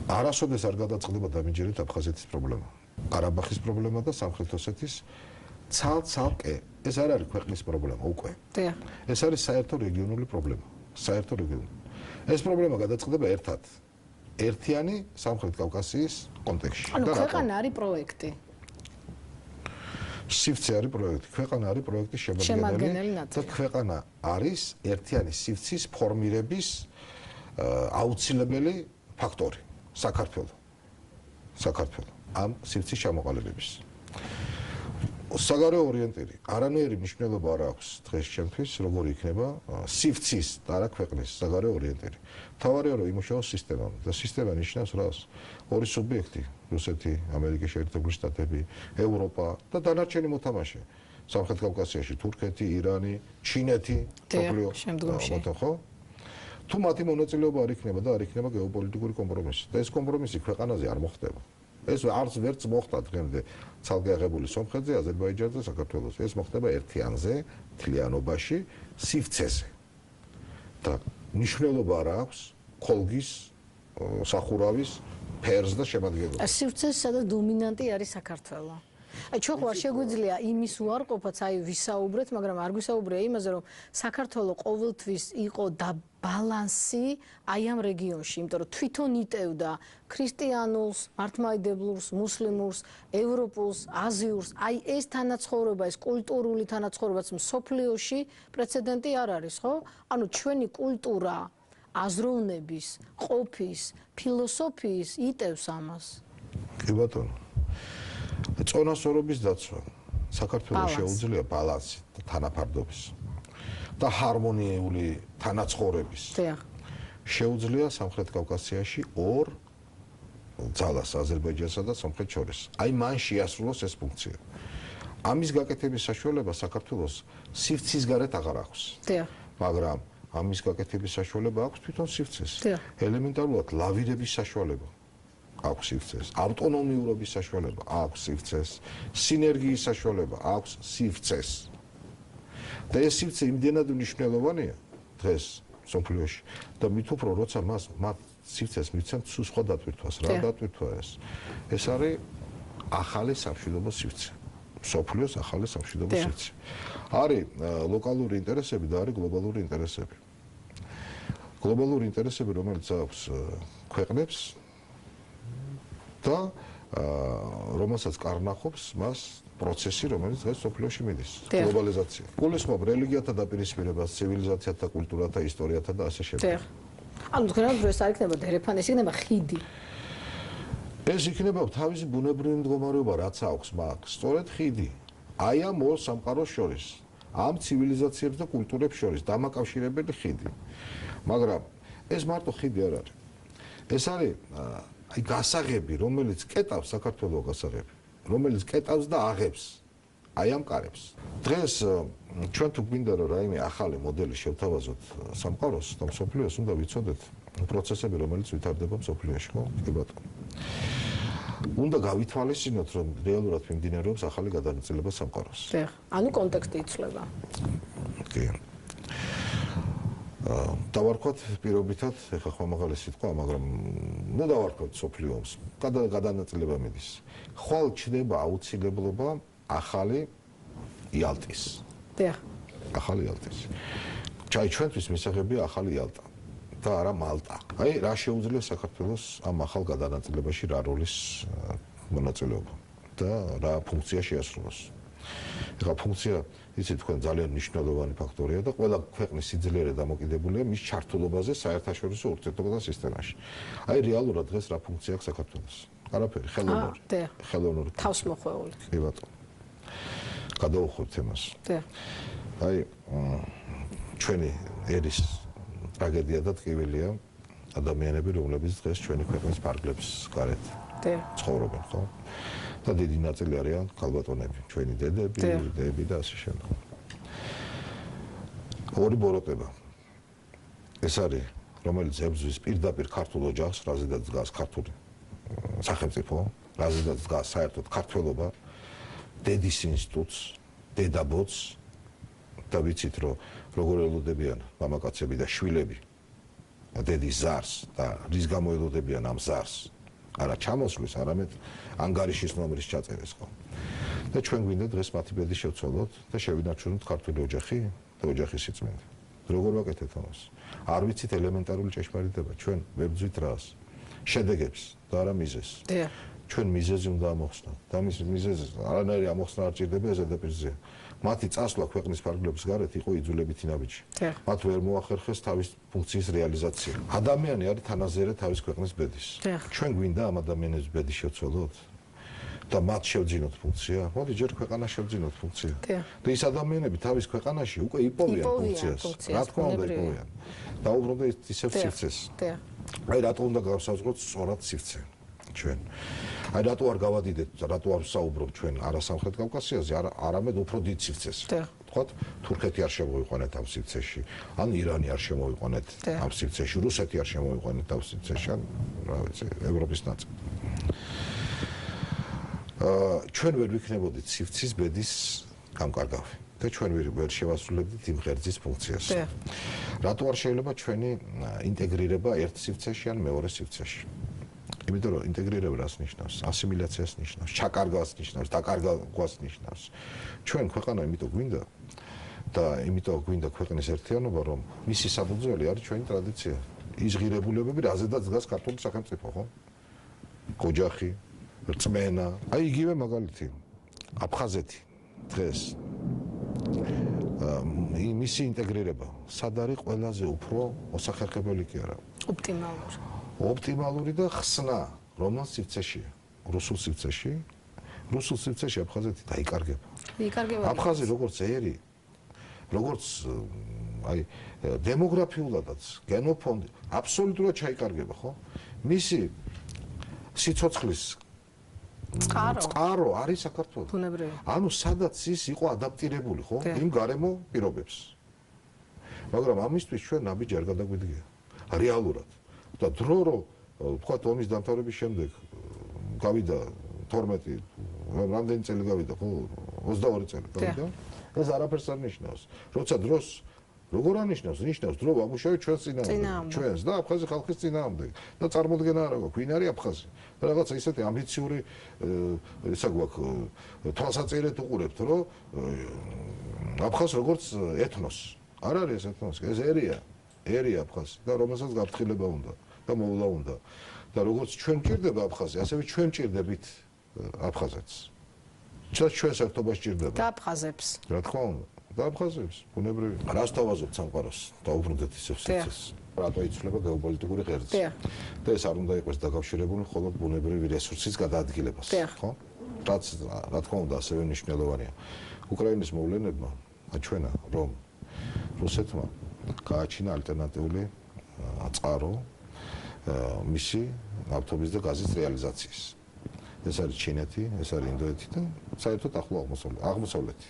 არასოდეს არ გადაწყდება დამინჯერეთ აფხაზეთის პრობლემა, ყარაბაღის პრობლემა და სამხრეთ ოსეთის ცალ-ცალკე. ეს არ არის ქვეყნის პრობლემა უკვე. ეს არის საერთო რეგიონული პრობლემა, საერთო რეგიონული. ეს პრობლემა გადაწყდება ერთად. ერთიანი სამხრეთ კავკასიის კონტექსტში. ანუ ქვეყანა არის პროექტი. სივრცე არის პროექტი, ქვეყანა არის პროექტის შემადგენელი და ქვეყანა არის ერთიანი სივრცის ფორმირების აუცილებელი ფაქტორი. საქართველო ამ სივრცის ჩამოყალიბების. საგარეო ორიენტირი არანაირი მნიშვნელობა არ აქვს დღეს ჩემთვის, როგორი იქნება სივრცის და არა ქვეყნის საგარეო ორიენტირი. თავარია რომ იმუშაოს სისტემა და სისტემა ნიშნავს რას? ორი სუბიექტი, რუსეთი, ამერიკის შეერთებული შტატები, ევროპა და დანარჩენი მოთამაშე. სამხრეთ კავკასიაში თურქეთი, ირანი, ჩინეთი, სოფლიო ხო? თუ მათი მონაწილეობა არ იქნება და არ იქნება გეოპოლიტიკური კომპრომისი და ეს კომპრომისი ქვეყანაზე არ მოხდება. ეს არც ვერც მოხდა დღემდე ცალკე აღებული სომხეთზე, აზერბაიჯანზე, საქართველოს. ეს მოხდება ერთიანზე, მთლიანობაში, სივრცეზე. და მნიშვნელობა არ აქვს ხოლგის, სახურავის, ფერს და შემადგენლობას. სივრცეს სადაც დომინანტი არის საქართველო. აი ჩვენ ხარ შეგვიძლია იმის უარყოფაც აი ვისაუბრეთ, მაგრამ არ გვისაუბრია იმაზე, რომ საქართველო ყოველთვის იყო და ბალანსი აი ამ რეგიონში, იმიტომ რომ თვითონ იტევდა ქრისტიანულს, მართლმადიდებლურს, მუსლიმურს, ევროპულს, აზიურს, აი ეს თანაცხოვრება, ეს კულტურული თანაცხოვრებაც მსოფლიოში პრეცედენტი არ არის, ხო? ანუ ჩვენი კულტურა, აზროვნების, ყოფის, ფილოსოფიის იტევს ამას. კი ბატონო. წონასწორობის დაცვა საქართველოს შეუძლია ბალანსი და თანაფარდობის და ჰარმონიული თანაცხოვრების. შეუძლია სამხრეთ კავკასიაში ორ ძალას აზერბაიჯანსა და სომხეთს შორის. აი მან შეასრულოს ეს ფუნქცია. ამის გაკეთების საშუალება საქართველოს სივრცის გარეთ აღარ აქვს. მაგრამ ამის გაკეთების საშუალება აქვს თვითონ სივრცეს. ელემენტარულად ლავირების საშუალება აქვს სივრცეს, ავტონომიურობის საშუალება აქვს სივრცეს, სინერგიის საშუალება აქვს სივრცეს. და ეს სივრცე იმდენად მნიშვნელოვანია დღეს სოფლიოში და მით უფრო როცა მათ სივრცეს მიცემთ სულ სხვა დატვირთვას. რა დატვირთვა ეს? ეს არის ახალი სამშვიდობო სივრცე. სოფლიოს ახალი სამშვიდობო სივრცე. არის ლოკალური ინტერესები და არის გლობალური ინტერესები. გლობალური ინტერესები, რომელიც აქვს ქვეყნებს და რომელსაც კარნახობს მას პროცესი, რომელიც დღეს სოფლიოში მიდის, გლობალიზაცია. გულისხმობ რელიგიათა დაპირისპირებას, ცივილიზაციათა, კულტურათა, ისტორიათა და ასე შემდეგ. ანუ თქვენ ეს არ იქნება დერეფანი, ეს იქნება ხიდი. ეს იქნება თავისი ბუნებრივი მდგომარეობა, რაც აქვს მაგ, სწორედ ხიდი. აი ამ ორ სამყაროს შორის, ამ ცივილიზაციებს და კულტურებს შორის დამაკავშირებელი ხიდი. მაგრამ ეს მარტო ხიდი არ არის. ეს არის აი გასაღები, რომელიც კეტავს საქართველოს გასაღები, რომელიც კეტავს და აღებს აი ამ კარებს. დღეს ჩვენ თუ გვინდა რომ რაიმე ახალი მოდელი შევთავაზოთ სამყაროს და მსოფლიოს, უნდა ვიცოდეთ პროცესები, რომელიც ვითარდება მსოფლიოში, ხო? კი ბატონო. უნდა გავითვალისწინოთ, რომ რეალურად მიმდინარეობს ახალი გადანაწილება სამყაროს. ანუ კონტექსტი იცვლება. კი. დავარქვათ პირობითად, ეხლა ხმამაღალი სიტყვა, მაგრამ დავარქვათ სოფლიოს. გადანაწილება მიდის. ხვალ ჩნდება აუცილებლობა ახალი იალტის. ახალი იალტის. ჩვენთვის მისაღებია ახალი იალტა და არა მალტა. აი რა შეუძლია საქართველოს ამ ახალ გადანაწილებაში რა როლის მონაწილეობა და რა ფუნქცია შეასრულოს. ეხლა ფუნქცია იცი თქვენ ძალიან მნიშვნელოვანი ფაქტორია და ყველა ქვეყნის სიძლიერე დამოკიდებულია მის ჩართულობაზე საერთაშორისო ურთიერთობათა სისტემაში. აი რეალურად დღეს რა ფუნქცია აქვს საქართველოს? არაფერი, ხელოვნური. ხელოვნური. თავსმოხვეული. კი ბატონო. გადავუხვევთ თემას. აი ჩვენი ერის ტრაგედია და ტკივილია ადამიანები, რომლებიც დღეს ჩვენი ქვეყნის ფარგლებს გარეთ ცხოვრობენ, ხო? და დიდი ნაწილი არიან ქალბატონები, ჩვენი დედები, დედები და ასე შემდეგ. ორი ბოროტება. ეს არის, რომელიც ებრძვის პირდაპირ ქართულ ოჯახს, რაზედაც დგას ქართული სახელმწიფო, რაზედაც დგას საერთოდ ქართველობა, დედის ინსტიტუტს, დედაბოძს და ვიცით, რომ როგორ ელოდებიან მამაკაცები და შვილები დედის ზარს და რის გამო ელოდებიან ამ ზარს. არა ჩამოსვლის, არამედ ანგარიშის ნომრის ჩაწერეს ხო. და ჩვენ გვინდა დღეს მათი ბედი შევცვალოთ და შევინარჩუნოთ ქართული ოჯახი და ოჯახის სიწმინდე. როგორ ვაკეთეთ ამას? არ ვიცით ელემენტარული ჭეშმარიტება, ჩვენ ვებძვით რას? შედეგებს და არა მიზეზს. ჩვენ მიზეზი უნდა ამოხსნათ. და მის მიზეზს არანაირი ამოხსნა არ ჭირდება ზედაპირზე. მათი წასვლა ქვეყნის ფარგლებს გარეთ იყო იძულებითი ნაბიჯი. მათ ვერ მოახერხეს თავის ფუნქციის რეალიზაცია. ადამიანი არის თანაზერე თავის ქვეყნის ბედის. ჩვენ გვინდა ამ ადამიანების ბედი შევცვალოთ და მათ შევძინოთ ფუნქცია. მოდი ჯერ ქვეყანა შევძინოთ ფუნქცია. და ის ადამიანები თავის ქვეყანაში უკვე იპოვიან ფუნქციას. რა თქმა უნდა იპოვიან. და უბრალოდ ისევ სივრცეს. აი რატო უნდა გავსაზღვროთ სწორად სივრცე ჩვენ. აი რატო არ გავადიდეთ, რატო არ ვსაუბრობ ჩვენ არა სამხრეთ კავკასიაზე, არამედ უფრო დიდ სივრცეს. ვთქვათ, თურქეთი არ შემოიყვანეთ ამ სივრცეში, ან ირანი არ შემოიყვანეთ ამ სივრცეში, რუსეთი არ შემოიყვანეთ ამ სივრცეში, ან რა ვიცი, ევროპის ნაწილი. ჩვენ ვერ ვიქნებოდით სივრცის ბედის გამკარგავი და ჩვენ ვერ შევასრულებდით იმ ღერძის ფუნქციას. რატო არ შეიძლება ჩვენი ინტეგრირება ერთ სივრცეში ან მეორე სივრცეში? იმიტომ რომ ინტეგრირება რას ნიშნავს? ასიმილაციას ნიშნავს, ჩაკარგვას ნიშნავს, დაკარგვას ნიშნავს. ჩვენ ქვეყანა იმიტომ გვინდა და იმიტომ გვინდა ქვეყნის ერთიანობა, რომ მისი საფუძველი არის ჩვენი ტრადიცია. ის ღირებულებები, რაზედაც დგას ქართული სახელმწიფო, ხო? ოჯახი, რწმენა. აი იგივე მაგალითი. აფხაზეთი დღეს მისი ინტეგრირება სად არის ყველაზე უფრო მოსახერხებელი კი არა? ოპტიმალური. ოპტიმალური და ხსნა, რომელ სივრცეშია? რუსულ სივრცეში? რუსულ სივრცეში აფხაზეთი დაიკარგება. აფხაზი როგორც ერი, როგორც აი დემოგრაფიულადაც, გენოფონდი აბსოლუტურად ჩაიკარგება, ხო? მისი სიცოცხლის წყარო არის საქართველო. ანუ სადაც ის იყო ადაპტირებული, ხო? იმ გარემო პირობებს. მაგრამ ამისთვის ჩვენ ნაბიჯი არ გადაგვიდგია. რეალურად. და დრო რო ვთქვათ ომის დამთავრების შემდეგ გავიდა 12 რამდენი წელი გავიდა ხო 22 წელი გავიდა ეს არაფერს არ ნიშნავს როცა დროს როგორ ანიშნავს ნიშნავს დრო ვამუშავე ჩვენს წინააღმდეგ ჩვენს და აფხაზი ხალხის წინააღმდეგ და წარმოდგენა არა გვაქვს ვინ არის აფხაზი და რაღაცა ისეთი ამბიციური ისა გვაქვს თვალსაჩინეთ უყურებთ რომ აფხაზს როგორც ეთნოს არ არის ეს ეთნოსი ეს ერია აფხაზი და რომელსაც გაფრთხილება უნდა და მოვლა უნდა და როგორც ჩვენ ჭირდება აფხაზი ასევე ჩვენ ჭირდებით აფხაზეთს ჩვენ საერთობას ჭირდება და აფხაზებს რა თქმა უნდა და აფხაზებს ბუნებრივი რას თავაზობთ სამყაროს დაუბრუნდეთ ისევ სიცეს რატო იცვლება გეოპოლიტიკური ღერძი და ეს არ უნდა იყოს დაკავშირებული მხოლოდ ბუნებრივი რესურსის გადაადგილებას ხო რაც რა თქმა უნდა ასევე მნიშვნელოვანია უკრაინის მოვლენებმა აჩვენა რომ რუსეთმა გააჩინა ალტერნატიული წყარო მისი ნავთობის და გაზის რეალიზაციის. ეს არის ჩინეთი, ეს არის ინდოეთი და საერთოდ ახლო აღმოსავლეთი.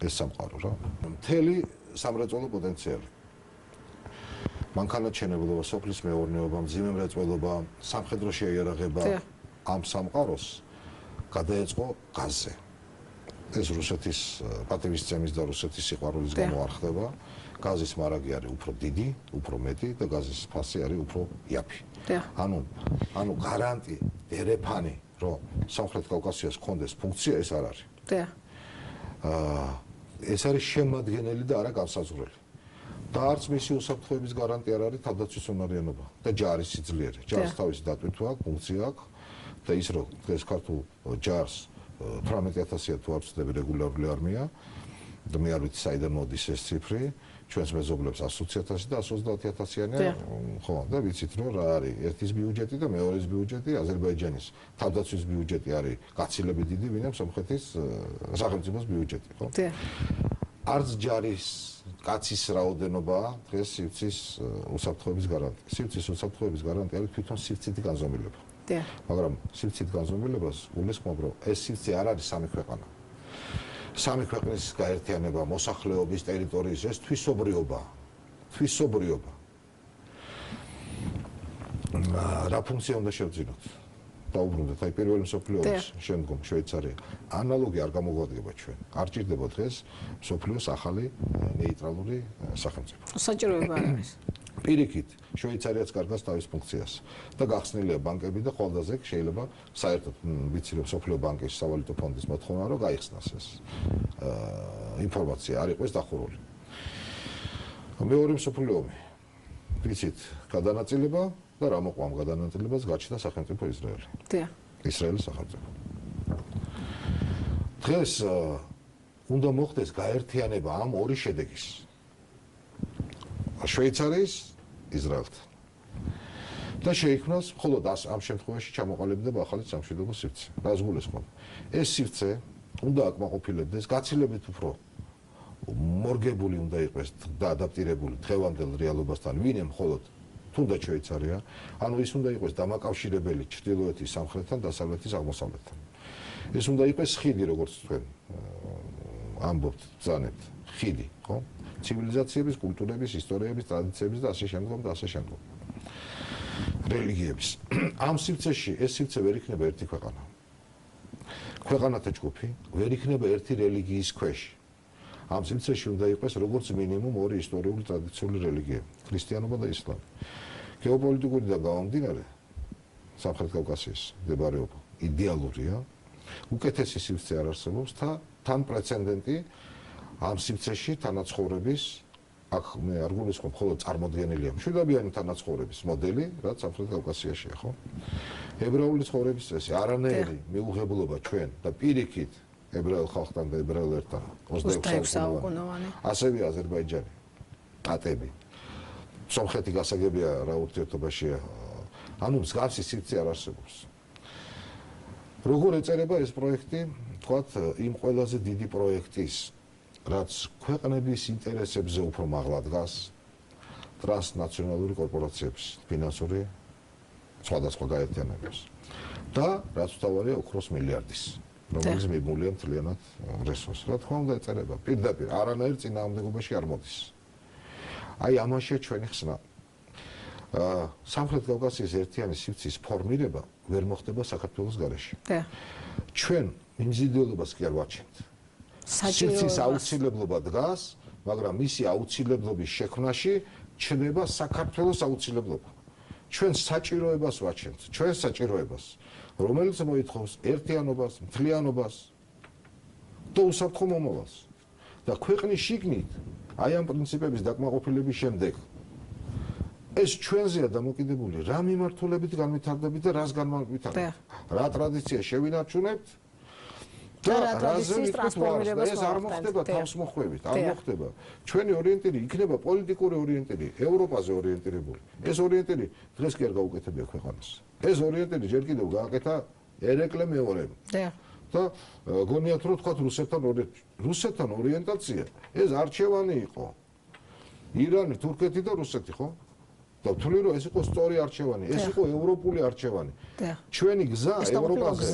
ეს სამყარო რა. მთელი სამრეწველო პოტენციალი. მანქანათმშენებლობა, სოფლის მეურნეობა, მძიმე მრეწველობა, სამხედრო შეიარაღება ამ სამყაროს გადაეწყო გაზზე. ეს რუსეთის პატივისცემის და რუსეთის სიყვარულის გამო არ ხდება. გაზის მარაგი არის უფრო დიდი, უფრო მეტი და გაზის ფასი არის უფრო იაფი. ანუ გარანტი ერეფანი რომ სამხრეთ კავკასიას კონდეს ფუნქცია ეს არ არის. ეს არის შემადგენელი და არა განსაზღვრელი. და არც მისი უსაფრთხოების გარანტი არ არის თავდაცვის უნარიანობა და ჯარის სიძლიერე. ჯარს თავისი დატვირთვა აქვს, ფუნქცია აქვს და ის რომ დღეს ქართულ ჯარს 18000-ია თუ არ ვცდები რეგულარული არმია და მე არ ვიცი საიდან მოდის ეს ციფრი, ჩვენს მეზობლებს 120.000 და 130.000-იანია, ხო, და ვიცით რომ რა არის ერთის ბიუჯეტი და მეორის ბიუჯეტი, აზერბაიჯანის თავდაცვის ბიუჯეტი არის გაცილებით დიდი, ვინმე სომხეთის სახელმწიფოს ბიუჯეტი, ხო? არც ჯარის კაცის რაოდენობაა დღეს სივრცის უსაფრთხოების გარანტი. სივრცის უსაფრთხოების გარანტი არის თვითონ სივრცითი განზომილება. მაგრამ სივრცით განზომილებას გულისხმობ, რომ ეს სივრცე არ არის სამი ქვეყანა. სამი ქვეყნის გაერთიანება, მოსახლეობის, ტერიტორიის, ეს თვისობრიობა. რა ფუნქცია უნდა შევძინოთ? დაუბრუნდეთ, აი პირველი მსოფლიო ომის შემდგომ შვეიცარია. ანალოგი არ გამოგვადგება ჩვენ. არ ჭირდება დღეს მსოფლიოს ახალი ნეიტრალური სახელმწიფო. საჭიროება არ არის. პირიქით, შვეიცარიაც კარგავს თავის ფუნქციას და გახსნილია ბანკები და ყველაზე შეიძლება საერთოდ ვიცი რომ მსოფლიო ბანკის სავალუტო ფონდის მოთხოვნა რომ გაიხსნას ეს ინფორმაცია არ იყოს დახურული. მეორე მსოფლიო ომი. ვიცით, გადანაწილება და რა მოყვა ამ გადანაწილებას გაჩნდა სახელმწიფო ისრაელი. ისრაელის სახელმწიფო. დღეს უნდა მოხდეს გაერთიანება ამ ორი შედეგის. შვეიცარიის ისრაელთან. და შეიქმნას მხოლოდ ამ შემთხვევაში ჩამოყალიბდება ახალი სამშვიდობო სივრცე. რას გულისხმობ? ეს სივრცე უნდა აკმაყოფილებდეს გაცილებით უფრო მორგებული უნდა იყოს და ადაპტირებული დღევანდელ რეალობასთან, ვინმე მხოლოდ თუნდაც შვეიცარია, ანუ ის უნდა იყოს დამაკავშირებელი ჩრდილოეთის სამხრეთთან, დასავლეთის აღმოსავლეთთან. ეს უნდა იყოს ხიდი, როგორც თქვენ ამბობთ, ბრძანებთ, ხიდი, ხო? ცივილიზაციების, კულტურების, ისტორიების, ტრადიციების და ასე შემდგომ და ასე შემდგომ. რელიგიების. ამ სივრცეში ეს სივრცე ვერ იქნება ერთი ქვეყანა. ქვეყანათა ჯგუფი ვერ იქნება ერთი რელიგიის ქვეშ. ამ სივრცეში უნდა იყოს როგორც მინიმუმ ორი ისტორიული ტრადიციული რელიგიები, ქრისტიანობა და ისლამი. გეოპოლიტიკურიდან გამომდინარე, სამხრეთ კავკასიის მდებარეობა იდეალურია. უკეთესი სივრცე არ არსებობს და თან პრეცედენტი ამ სივრცეში თანაცხოვრების აქ მე არ გულისხმობ მხოლოდ წარმოდგენილია მშვიდობიანი თანაცხოვრების მოდელი, რაც სამხრეთ კავკასიაშია, ხო? ებრაული ცხოვრების წესი, არანაირი მიუღებლობა ჩვენ და პირიქით ებრაელ ხალხთან და ებრაელ ერთან 26 საუკუნოვანი. ასევე აზერბაიჯანი, ტატები. სომხეთი გასაგებია რა ურთიერთობაშია. ანუ მსგავსი სივრცე არ არსებობს. როგორ ეწერება ეს პროექტი, თქვათ, იმ ყველაზე დიდი პროექტის რაც ქვეყნების ინტერესებზე უფრო მაღლა დგას ტრანსნაციონალური კორპორაციების ფინანსური სხვადასხვა გაერთიანებებს და რაც თავარია ოქროს მილიარდის რომელიც მიბმულია მთლიანად რესურსს. რა თქმა უნდა ეწერება პირდაპირ არანაირ წინააღმდეგობაში არ მოდის. აი ამაშია ჩვენი ხსნა. სამხრეთ კავკასიის ერთიანი სივრცის ფორმირება ვერ მოხდება საქართველოს გარეშე. ჩვენ მიმზიდველობას კი არ ვაჩენთ. სივრცის აუცილებლობა დგას, მაგრამ მისი აუცილებლობის შექმნაში ჩნდება საქართველოს აუცილებლობა. ჩვენ საჭიროებას ვაჩენთ, ჩვენ საჭიროებას, რომელიც მოითხოვს ერთიანობას, მთლიანობას და უსაფრთხო მომავალს. და ქვეყნის შიგნით აი ამ პრინციპების დაკმაყოფილების შემდეგ ეს ჩვენზეა დამოკიდებული, რა მიმართულებით განვითარდებით და რას განვითარდებით. რა ტრადიცია შევინარჩუნებთ და რაზეც ტრანსფორმირებას ეს არ მოხდება თავს მოხვევით, არ მოხდება. ჩვენი ორიენტირი იქნება პოლიტიკური ორიენტირი, ევროპაზე ორიენტირებული. ეს ორიენტირი დღეს კი არ გაუკეთებია ქვეყანას. ეს ორიენტირი ჯერ კიდევ გააკეთა ერეკლე მეორემ. და გონიათ რომ თქვა რუსეთთან ორიენტაცია ეს არჩევანი იყო. ირანი, თურქეთი და რუსეთი, ხო? და ვთვლი რომ ეს იყო სწორი არჩევანი, ეს იყო ევროპული არჩევანი. ჩვენი გზა ევროპაზე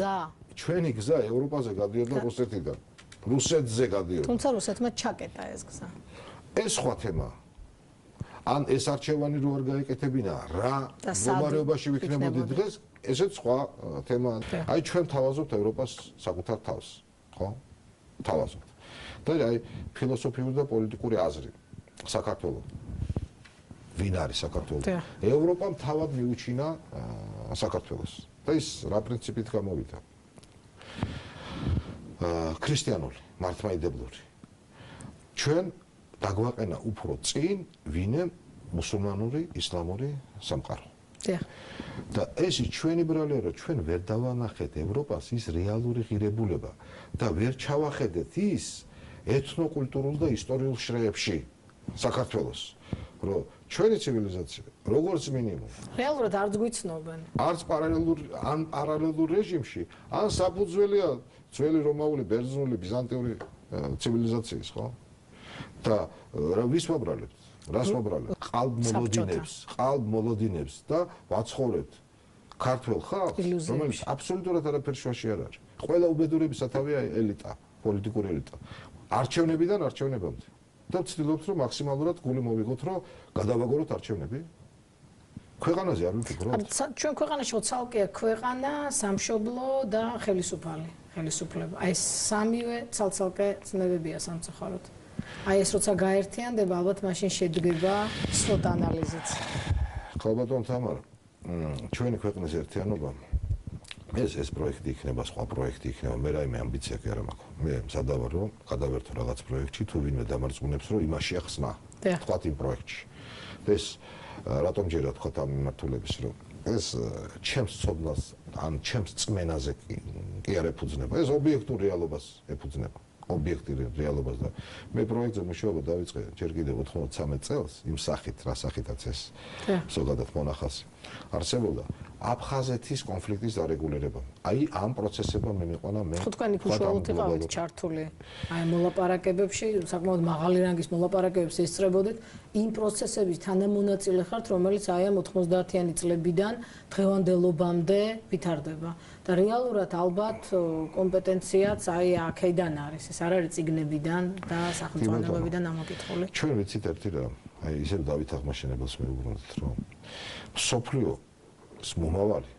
ჩვენი გზა ევროპაზე გადიოდა რუსეთიდან. რუსეთზე გადიოდა. თუმცა რუსეთმა ჩაკეტა ეს გზა. ეს სხვა თემაა. ან ეს არჩევანი რო არ გაეკეთებინა, რა მდგომარეობაში ვიქნებოდი დღეს, ესეც სხვა თემაა. აი ჩვენ თავაზობთ ევროპას საკუთარ თავს, ხო? თავაზობთ. და აი ფილოსოფიური და პოლიტიკური აზრი საქართველოს ვინ არის საქართველოს? ევროპამ თავად მიუჩინა საქართველოს. და ის რა პრინციპით გამოვიდა? ქრისტიანული, მართლმადიდებლური. ჩვენ დაგვაყენა უფრო წინ ვინე მუსულმანური, ისლამური სამყარო. და ეს ჩვენი ბრალია, რომ ჩვენ ვერ დავანახეთ ევროპას ის რეალური ღირებულება და ვერ ჩავახედეთ ის ეთნოკულტურულ და ისტორიულ შრეებში საქართველოს, რომ ჩვენი ცივილიზაცია როგორც მინიმუმ რეალურად არც გვიცნობენ. არც პარალელურ რეჟიმში, ან საფუძველია ძველი რომაული, ბერძნული, ბიზანტიური ცივილიზაციის, ხო? და ვის ვაბრალებთ? რას ვაბრალებთ? ყალბმოლოდინებს და ვაცხოვრებთ ქართველ ხალხს, რომელიც აბსოლუტურად არაფერი შუაში არ არის. ყველა უბედურების სათავეა ელიტა, პოლიტიკური ელიტა. არჩევნებიდან არჩევნებამდე. და ვცდილობთ, რომ მაქსიმალურად გული მოვიღოთ, რომ გადავაგოროთ არჩევნები. ქვეყანაზე არ ვიფიქროთ. ჩვენ ქვეყანაში ცალკეა ქვეყანა, სამშობლო და ხელისუფლება. აი სამივე ცალ-ცალკე ცნებებია სამწუხაროდ. აი ეს როცა გაერთიანდება, ალბათ მაშინ შედგება SWOT ანალიზიც. ხო ბატონო თამარა, ჩვენი ქვეყნის ერთიანობა ეს პროექტი იქნება, სხვა პროექტი იქნება, მე რაიმე ამბიცია კი არ მაქვს. მე მზადა ვარ, რომ გადავერთო რაღაც პროექტში, თუ ვინმე დამარწმუნებს, რომ იმაშია ხსნა. თქვათ იმ პროექტში. ეს რატომ ჯერა თქვათ ამ მიმართულების, რომ ეს ჩემს ცოდნას ან ჩემს წმენაზე კი არ ეფუძნება. ეს ობიექტურ რეალობას ეფუძნება. ობიექტური რეალობას და მე პროექტზე მუშაობა დავიწყე ჯერ კიდევ 93 წელს იმ სახით, რა სახითაც ეს ზოგადად მონახასი არსებობდა აფხაზეთის კონფლიქტის დარეგულირება. აი ამ პროცესებმა მიმიყვანა მე. ხო თქვენი უშუალოდ იყავით ჩართული. აი მოლაპარაკებებში, საკმაოდ მაღალი რანგის მოლაპარაკებებს ესწრებოდეთ, იმ პროცესების თანამონაწილე ხართ, რომელიც აი ამ 90-იანი წლებიდან დღევანდელობამდე ვითარდება. და რეალურად ალბათ კომპეტენციაც აი აქედან არის. ეს არ არის წიგნებიდან და სახელმწიფოებიდან ამოკითხული. ჩვენ ვიცით ერთი რა, აი ისევ დავით აღმაშენებელს მეუბნებთ, რომ სოფლიოს მომავალი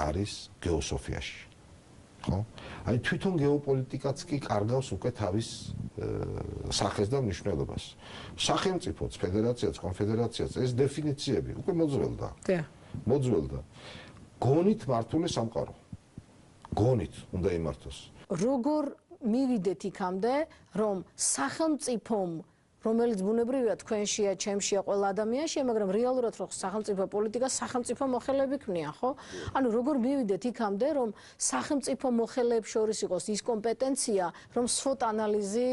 არის გეოსოფიაში. ხო? აი თვითონ გეოპოლიტიკაც კი კარგავს უკვე თავის სახეს და მნიშვნელობას. სახელმწიფოც, ფედერაციაც, კონფედერაციაც ეს დეფინიციები უკვე მოძველდა. მოძველდა. გონით მართული სამყარო. გონით უნდა იმართოს. როგორ მივიდეთ იქამდე, რომ სახელმწიფომ, რომელიც ბუნებრივია თქვენშია, ჩემშია, ყველა ადამიანშია, მაგრამ რეალურად რო სახელმწიფო პოლიტიკა სახელმწიფო მოხელეები ქმნიან, ხო? ანუ როგორ მივიდეთ იქამდე, რომ სახელმწიფო მოხელეებს შორის იყოს ის კომპეტენცია, რომ SWOT ანალიზი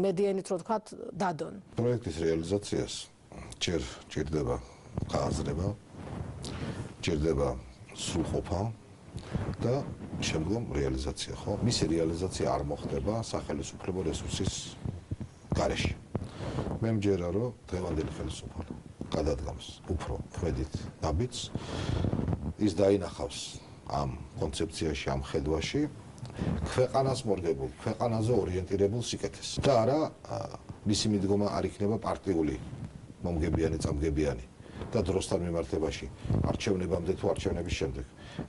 მედიენით რო თქვათ დადონ. პროექტის რეალიზაციას ჭირდება გააზრება, ჭირდება სრულყოფა და შემდგომ რეალიზაცია, ხო? მისი რეალიზაცია არ მოხდება სახელმწიფო რესურსის გარეშე. მე მჯერა, რომ დღევანდელი ხელისუფლება გადადგამს უფრო ქმედით ნაბიჯს, ის დაინახავს ამ კონცეფციაში, ამ ხედვაში ქვეყანას მორგებულ, ქვეყანაზე ორიენტირებულ სიკეთეს. და არა მისი მიდგომა არ იქნება პარტიული მომგებიანი, წამგებიანი და დროსთან მიმართებაში არჩევნებამდე თუ არჩევნების შემდეგ.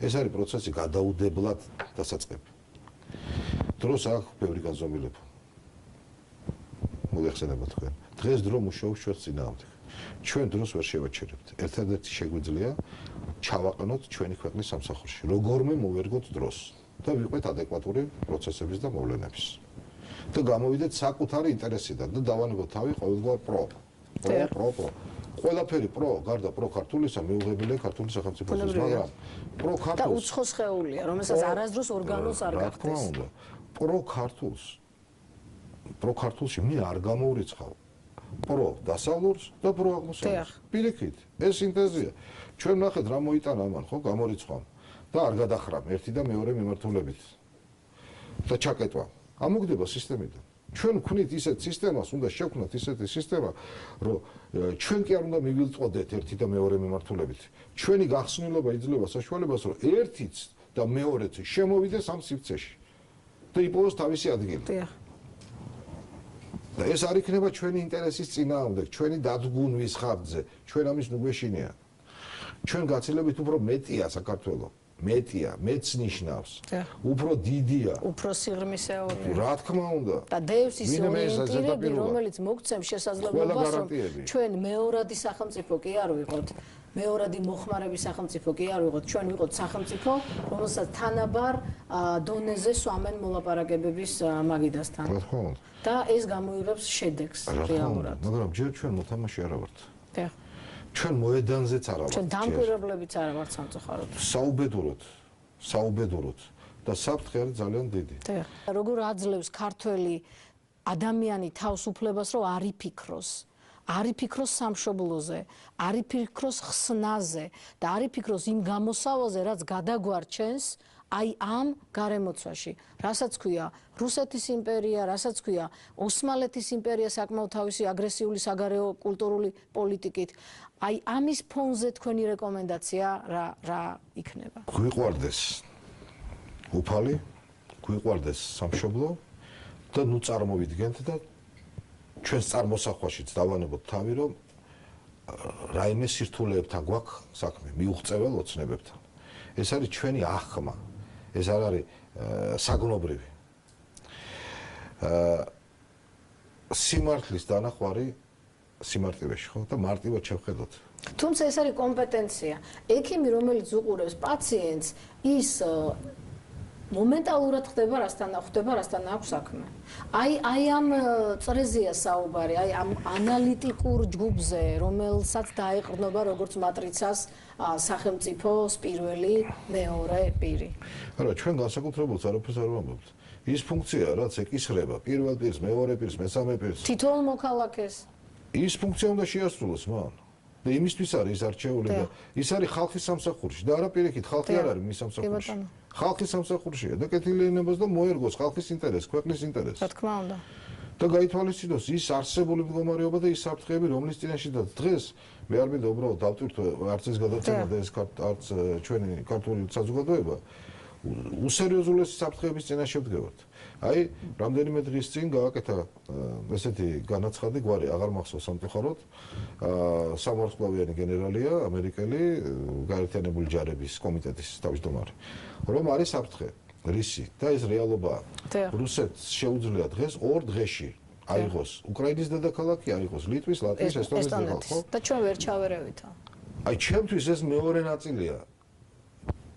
ეს არის პროცესი გადაუდებლად დასაწყები. დროს აქვს ბევრი გაზომილება. მოიხსენება თქვენ. დღეს დრო მუშაობს ჩვენს წინააღმდეგ. ჩვენ დროს ვერ შევაჩერებთ. ერთადერთი შეგვიძლია ჩავაყენოთ ჩვენი ქვეყნის სამსახურში. როგორმე მოვერგოთ დროს და ვიყვეთ ადეკვატური პროცესების და მოვლენების. და გამოვიდეთ საკუთარი ინტერესიდან და დავანებოთ თავი ყოველგვარ პრო. ყველაფერი პრო, გარდა პრო ქართულისა, მიუღებელია ქართული სახელმწიფოსთვის, მაგრამ პრო ქართულს და უცხო სხეულია, რომელსაც არასდროს ორგანოს არ გახდეს. პრო ქართულში მე არ გამოვრიცხავ პრო დასავლურს და პრო აღმოსავლურს. პირიქით, ეს სინთეზია. ჩვენ ნახეთ რა მოიტანა ამან, ხო, გამორიცხავ და არ გადახრამ ერთი და მეორე მიმართულებით. და ჩაკეტვა. ამოგდება სისტემიდან. ჩვენ ვქნით ისეთ სისტემას, უნდა შევქნათ ისეთი სისტემა, რომ ჩვენ კი არ უნდა მივილწოდეთ ერთი და მეორე მიმართულებით. ჩვენი გახსნილობა იძლევა საშუალებას, რომ ერთიც და მეორეც შემოვიდეს ამ სივრცეში და იპოვოს თავისი ადგილი. და ეს არ იქნება ჩვენი ინტერესის წინააღმდეგ, ჩვენი დადგუნვის ხარჯზე, ჩვენ ამის ნუგვეშინია. ჩვენ გაცილებით უფრო მეტია საქართველო მეტია, მეც ნიშნავს. უფრო დიდია. უფრო სიღრმისეული. რა თქმა უნდა. და დევს ის ორიენტირები, რომელიც მოგცემს შესაძლებლობას, რომ ჩვენ მეორადი სახელმწიფო კი არ ვიყოთ. მეორადი მოხმარები სახელმწიფო კი არ ვიყოთ, ჩვენ ვიყოთ სახელმწიფო, რომელსაც თანაბარ დონეზე სვამენ მოლაპარაკებების მაგიდასთან. რა თქმა უნდა. და ეს გამოიღებს შედეგს რეალურად. მაგრამ ჯერ ჩვენ მოთამაშე არა ვართ. დიახ. ჩვენ მოედანზეც არა ვართ. ჩვენ დამკვირვებლებიც არა ვართ სამწუხაროდ. საუბედუროთ და საფრთხე არის ძალიან დიდი. დიახ. როგორ აძლევს ქართველი ადამიანი თავს უფლებას, რომ არ იფიქროს. არ იფიქროს სამშობლოზე, არ იფიქროს ხსნაზე და არ იფიქროს იმ გამოსავალზე, რაც გადაგვარჩენს აი ამ გარემოცვაში. რასაც ქვია რუსეთის იმპერია, რასაც ქვია ოსმალეთის იმპერია საკმაოდ თავისი აგრესიული საგარეო კულტურული პოლიტიკით. აი ამის ფონზე თქვენი რეკომენდაცია რა იქნება? გვიყვარდეს უფალი, გვიყვარდეს სამშობლო და ნუ წარმოვიდგენთ და ჩვენს წარმოსახვაშიც დავანებოთ თავი, რომ რაიმე სირთულეებთან გვაქვს საქმე, მიუღწეველ ოცნებებთან. ეს არის ჩვენი აღქმა. ეს არ არის საგნობრივი. სიმართლის დანახვარი სიმარტივეში, ხო? და მარტივად შევხედოთ. თუმცა ეს არის კომპეტენცია. ექიმი, რომელიც უყურებს პაციენტს, ის მომენტალურად ხდება რასთან აქვს საქმე. აი ამ წრეზეა საუბარი, აი ამ ანალიტიკურ ჯგუფზე, რომელსაც დაეყრდნობა როგორც მატრიცას სახელმწიფოს პირველი, მეორე პირი. არა, ჩვენ განსაკუთრებულს არაფერს არ ვამბობთ. ის ფუნქცია, რაც ეკისრება პირველ პირს, მეორე პირს, მესამე პირს. თითოეულ მოქალაქეს. ის ფუნქცია უნდა შეასრულოს მან. და იმისთვის არის ის არჩეული და ის არის ხალხის სამსახურში და არა პირიქით, ხალხი არ არის მის სამსახურში. ხალხის სამსახურშია და კეთილიანებას და მოერგოს ხალხის ინტერესს, ქვეყნის ინტერესს. რა თქმა უნდა. და გაითვალისწინოს ის არსებული მდგომარეობა და ის საფრთხეები, რომლის წინაშე და დღეს მე არ მინდა უბრალოდ დავტვირთო არც ეს გადაცემა და ეს არც ჩვენი ქართული საზოგადოება უსერიოზულესი საფრთხეების წინაშე ვდგევართ. აი, რამდენიმე დღის წინ გააკეთა ესეთი განაცხადი, გვარი აღარ მახსოვს სამწუხაროდ, სამვარსკვლავიანი გენერალია, ამერიკელი გაერთიანებული ჯარების კომიტეტის თავმჯდომარე, რომ არის საფრთხე, რისი და ეს რეალობაა. რუსეთს შეუძლია დღეს 2 დღეში აიღოს უკრაინის დედაქალაქი, აიღოს ლიტვის, ლატვიის, ესტონეთის დედაქალაქი, ხო? და ჩვენ ვერ ჩავერევითო. აი, ჩემთვის ეს მეორე ნაწილია.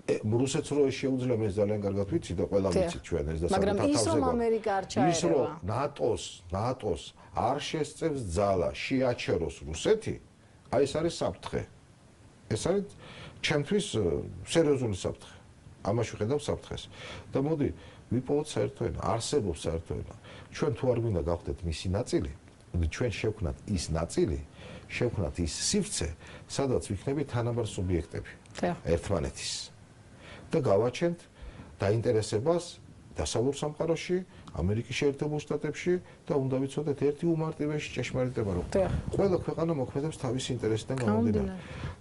რუსეთს რო შეუძლია მე ძალიან კარგად ვიცი და ყველა ვიცი ჩვენ ეს და საერთოდ მაგრამ ის რომ ამერიკა არ ჩაერევა. ის რომ ნატოს არ შესწევს ძალა შეაჩეროს რუსეთი, აი ეს არის საფრთხე. ეს არის ჩემთვის სერიოზული საფრთხე. ამაში ხედავ საფრთხეს. და მოდი ვიპოვოთ საერთო ენა, არსებობს საერთო ენა. ჩვენ თუ არ გვინდა გავხდეთ მისი ნაწილი, მოდი ჩვენ შევქნათ ის ნაწილი, შევქნათ ის სივრცე, სადაც ვიქნებით თანაბარ სუბიექტები ერთმანეთის. და გავაჩენთ დაინტერესებას დასავლურ სამყაროში, ამერიკის შეერთებულ შტატებში და უნდა ვიცოდეთ ერთი უმარტივესი ჭეშმარიტება, რომ ყველა ქვეყანა მოქმედებს თავის ინტერესიდან გამომდინარე.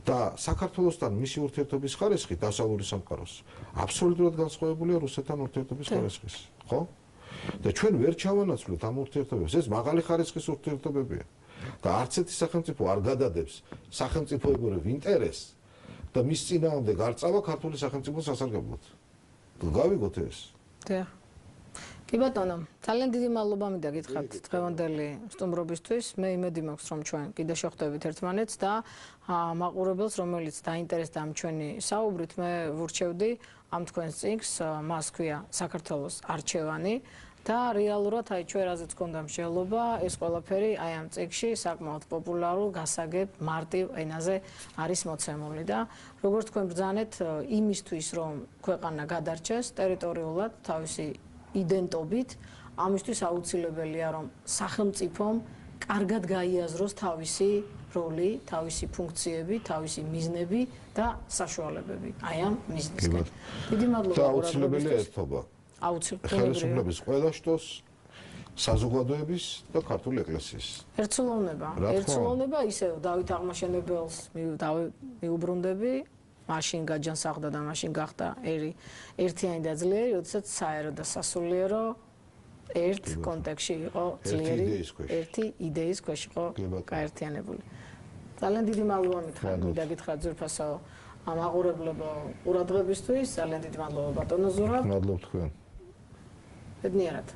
და საქართველოსთან მისი ურთიერთობის ხარისხი დასავლური სამყაროს აბსოლუტურად განსხვავებულია რუსეთთან ურთიერთობის ხარისხის, ხო? და ჩვენ ვერ ჩავანაცვლოთ ამ ურთიერთობებს, ეს მაღალი ხარისხის ურთიერთობებია. და არც ერთი სახელმწიფო არ გადადებს სახელმწიფოებრივ ინტერესს და მის წინააღმდეგ არ წავა ქართული სახელმწიფოს სასარგებლოდ. გავიგოთ ეს. დიახ. კი ბატონო, ძალიან დიდი მადლობა მინდა გითხრათ დღევანდელი სტუმრობისთვის. მე იმედი მაქვს, რომ ჩვენ კიდე შეხვდებით ერთმანეთს და მაყურებელს, რომელიც დაინტერესდა ამ ჩვენი საუბრით, მე ვურჩევდი ამ თქვენს წიგნს, მას ქვია საქართველოს არჩევანი. და რეალურად აი ჩვენ რაზეც გქონდა მსჯელობა, ეს ყველაფერი აი ამ წიგნში საკმაოდ პოპულარულ, გასაგებ, მარტივ ენაზე არის მოცემული და როგორც თქვენ ბრძანეთ იმისთვის, რომ ქვეყანა გადარჩეს ტერიტორიულად თავისი იდენტობით, ამისთვის აუცილებელია, რომ სახელმწიფომ კარგად გაიაზროს თავისი როლი, თავისი ფუნქციები, თავისი მიზნები და საშუალებები აი ამ მიზნისკენ. დიდი მადლობა. და აუცილებელია ერთობა. ხელისუფლების ყველა შტოს, საზოგადოების და ქართული ეკლესიის. ერთსულოვნება ისევ დავით აღმაშენებელს მიუბრუნდები, მაშინ გაჯანსაღდა და მაშინ გახდა ერთიანი და ძლიერი, როდესაც საერო და სასულიერო ერთ კონტექსტში იყო ძლიერი, ერთი იდეის ქვეშ იყო გაერთიანებული. ძალიან დიდი მადლობა მითხრა, მინდა გითხრათ ძვირფასო ამ აყურებლებო ყურადღებისთვის ძალიან დიდი მადლობა ბატონო ზურაბ. მადლობ თქვენ. ბედნიერად.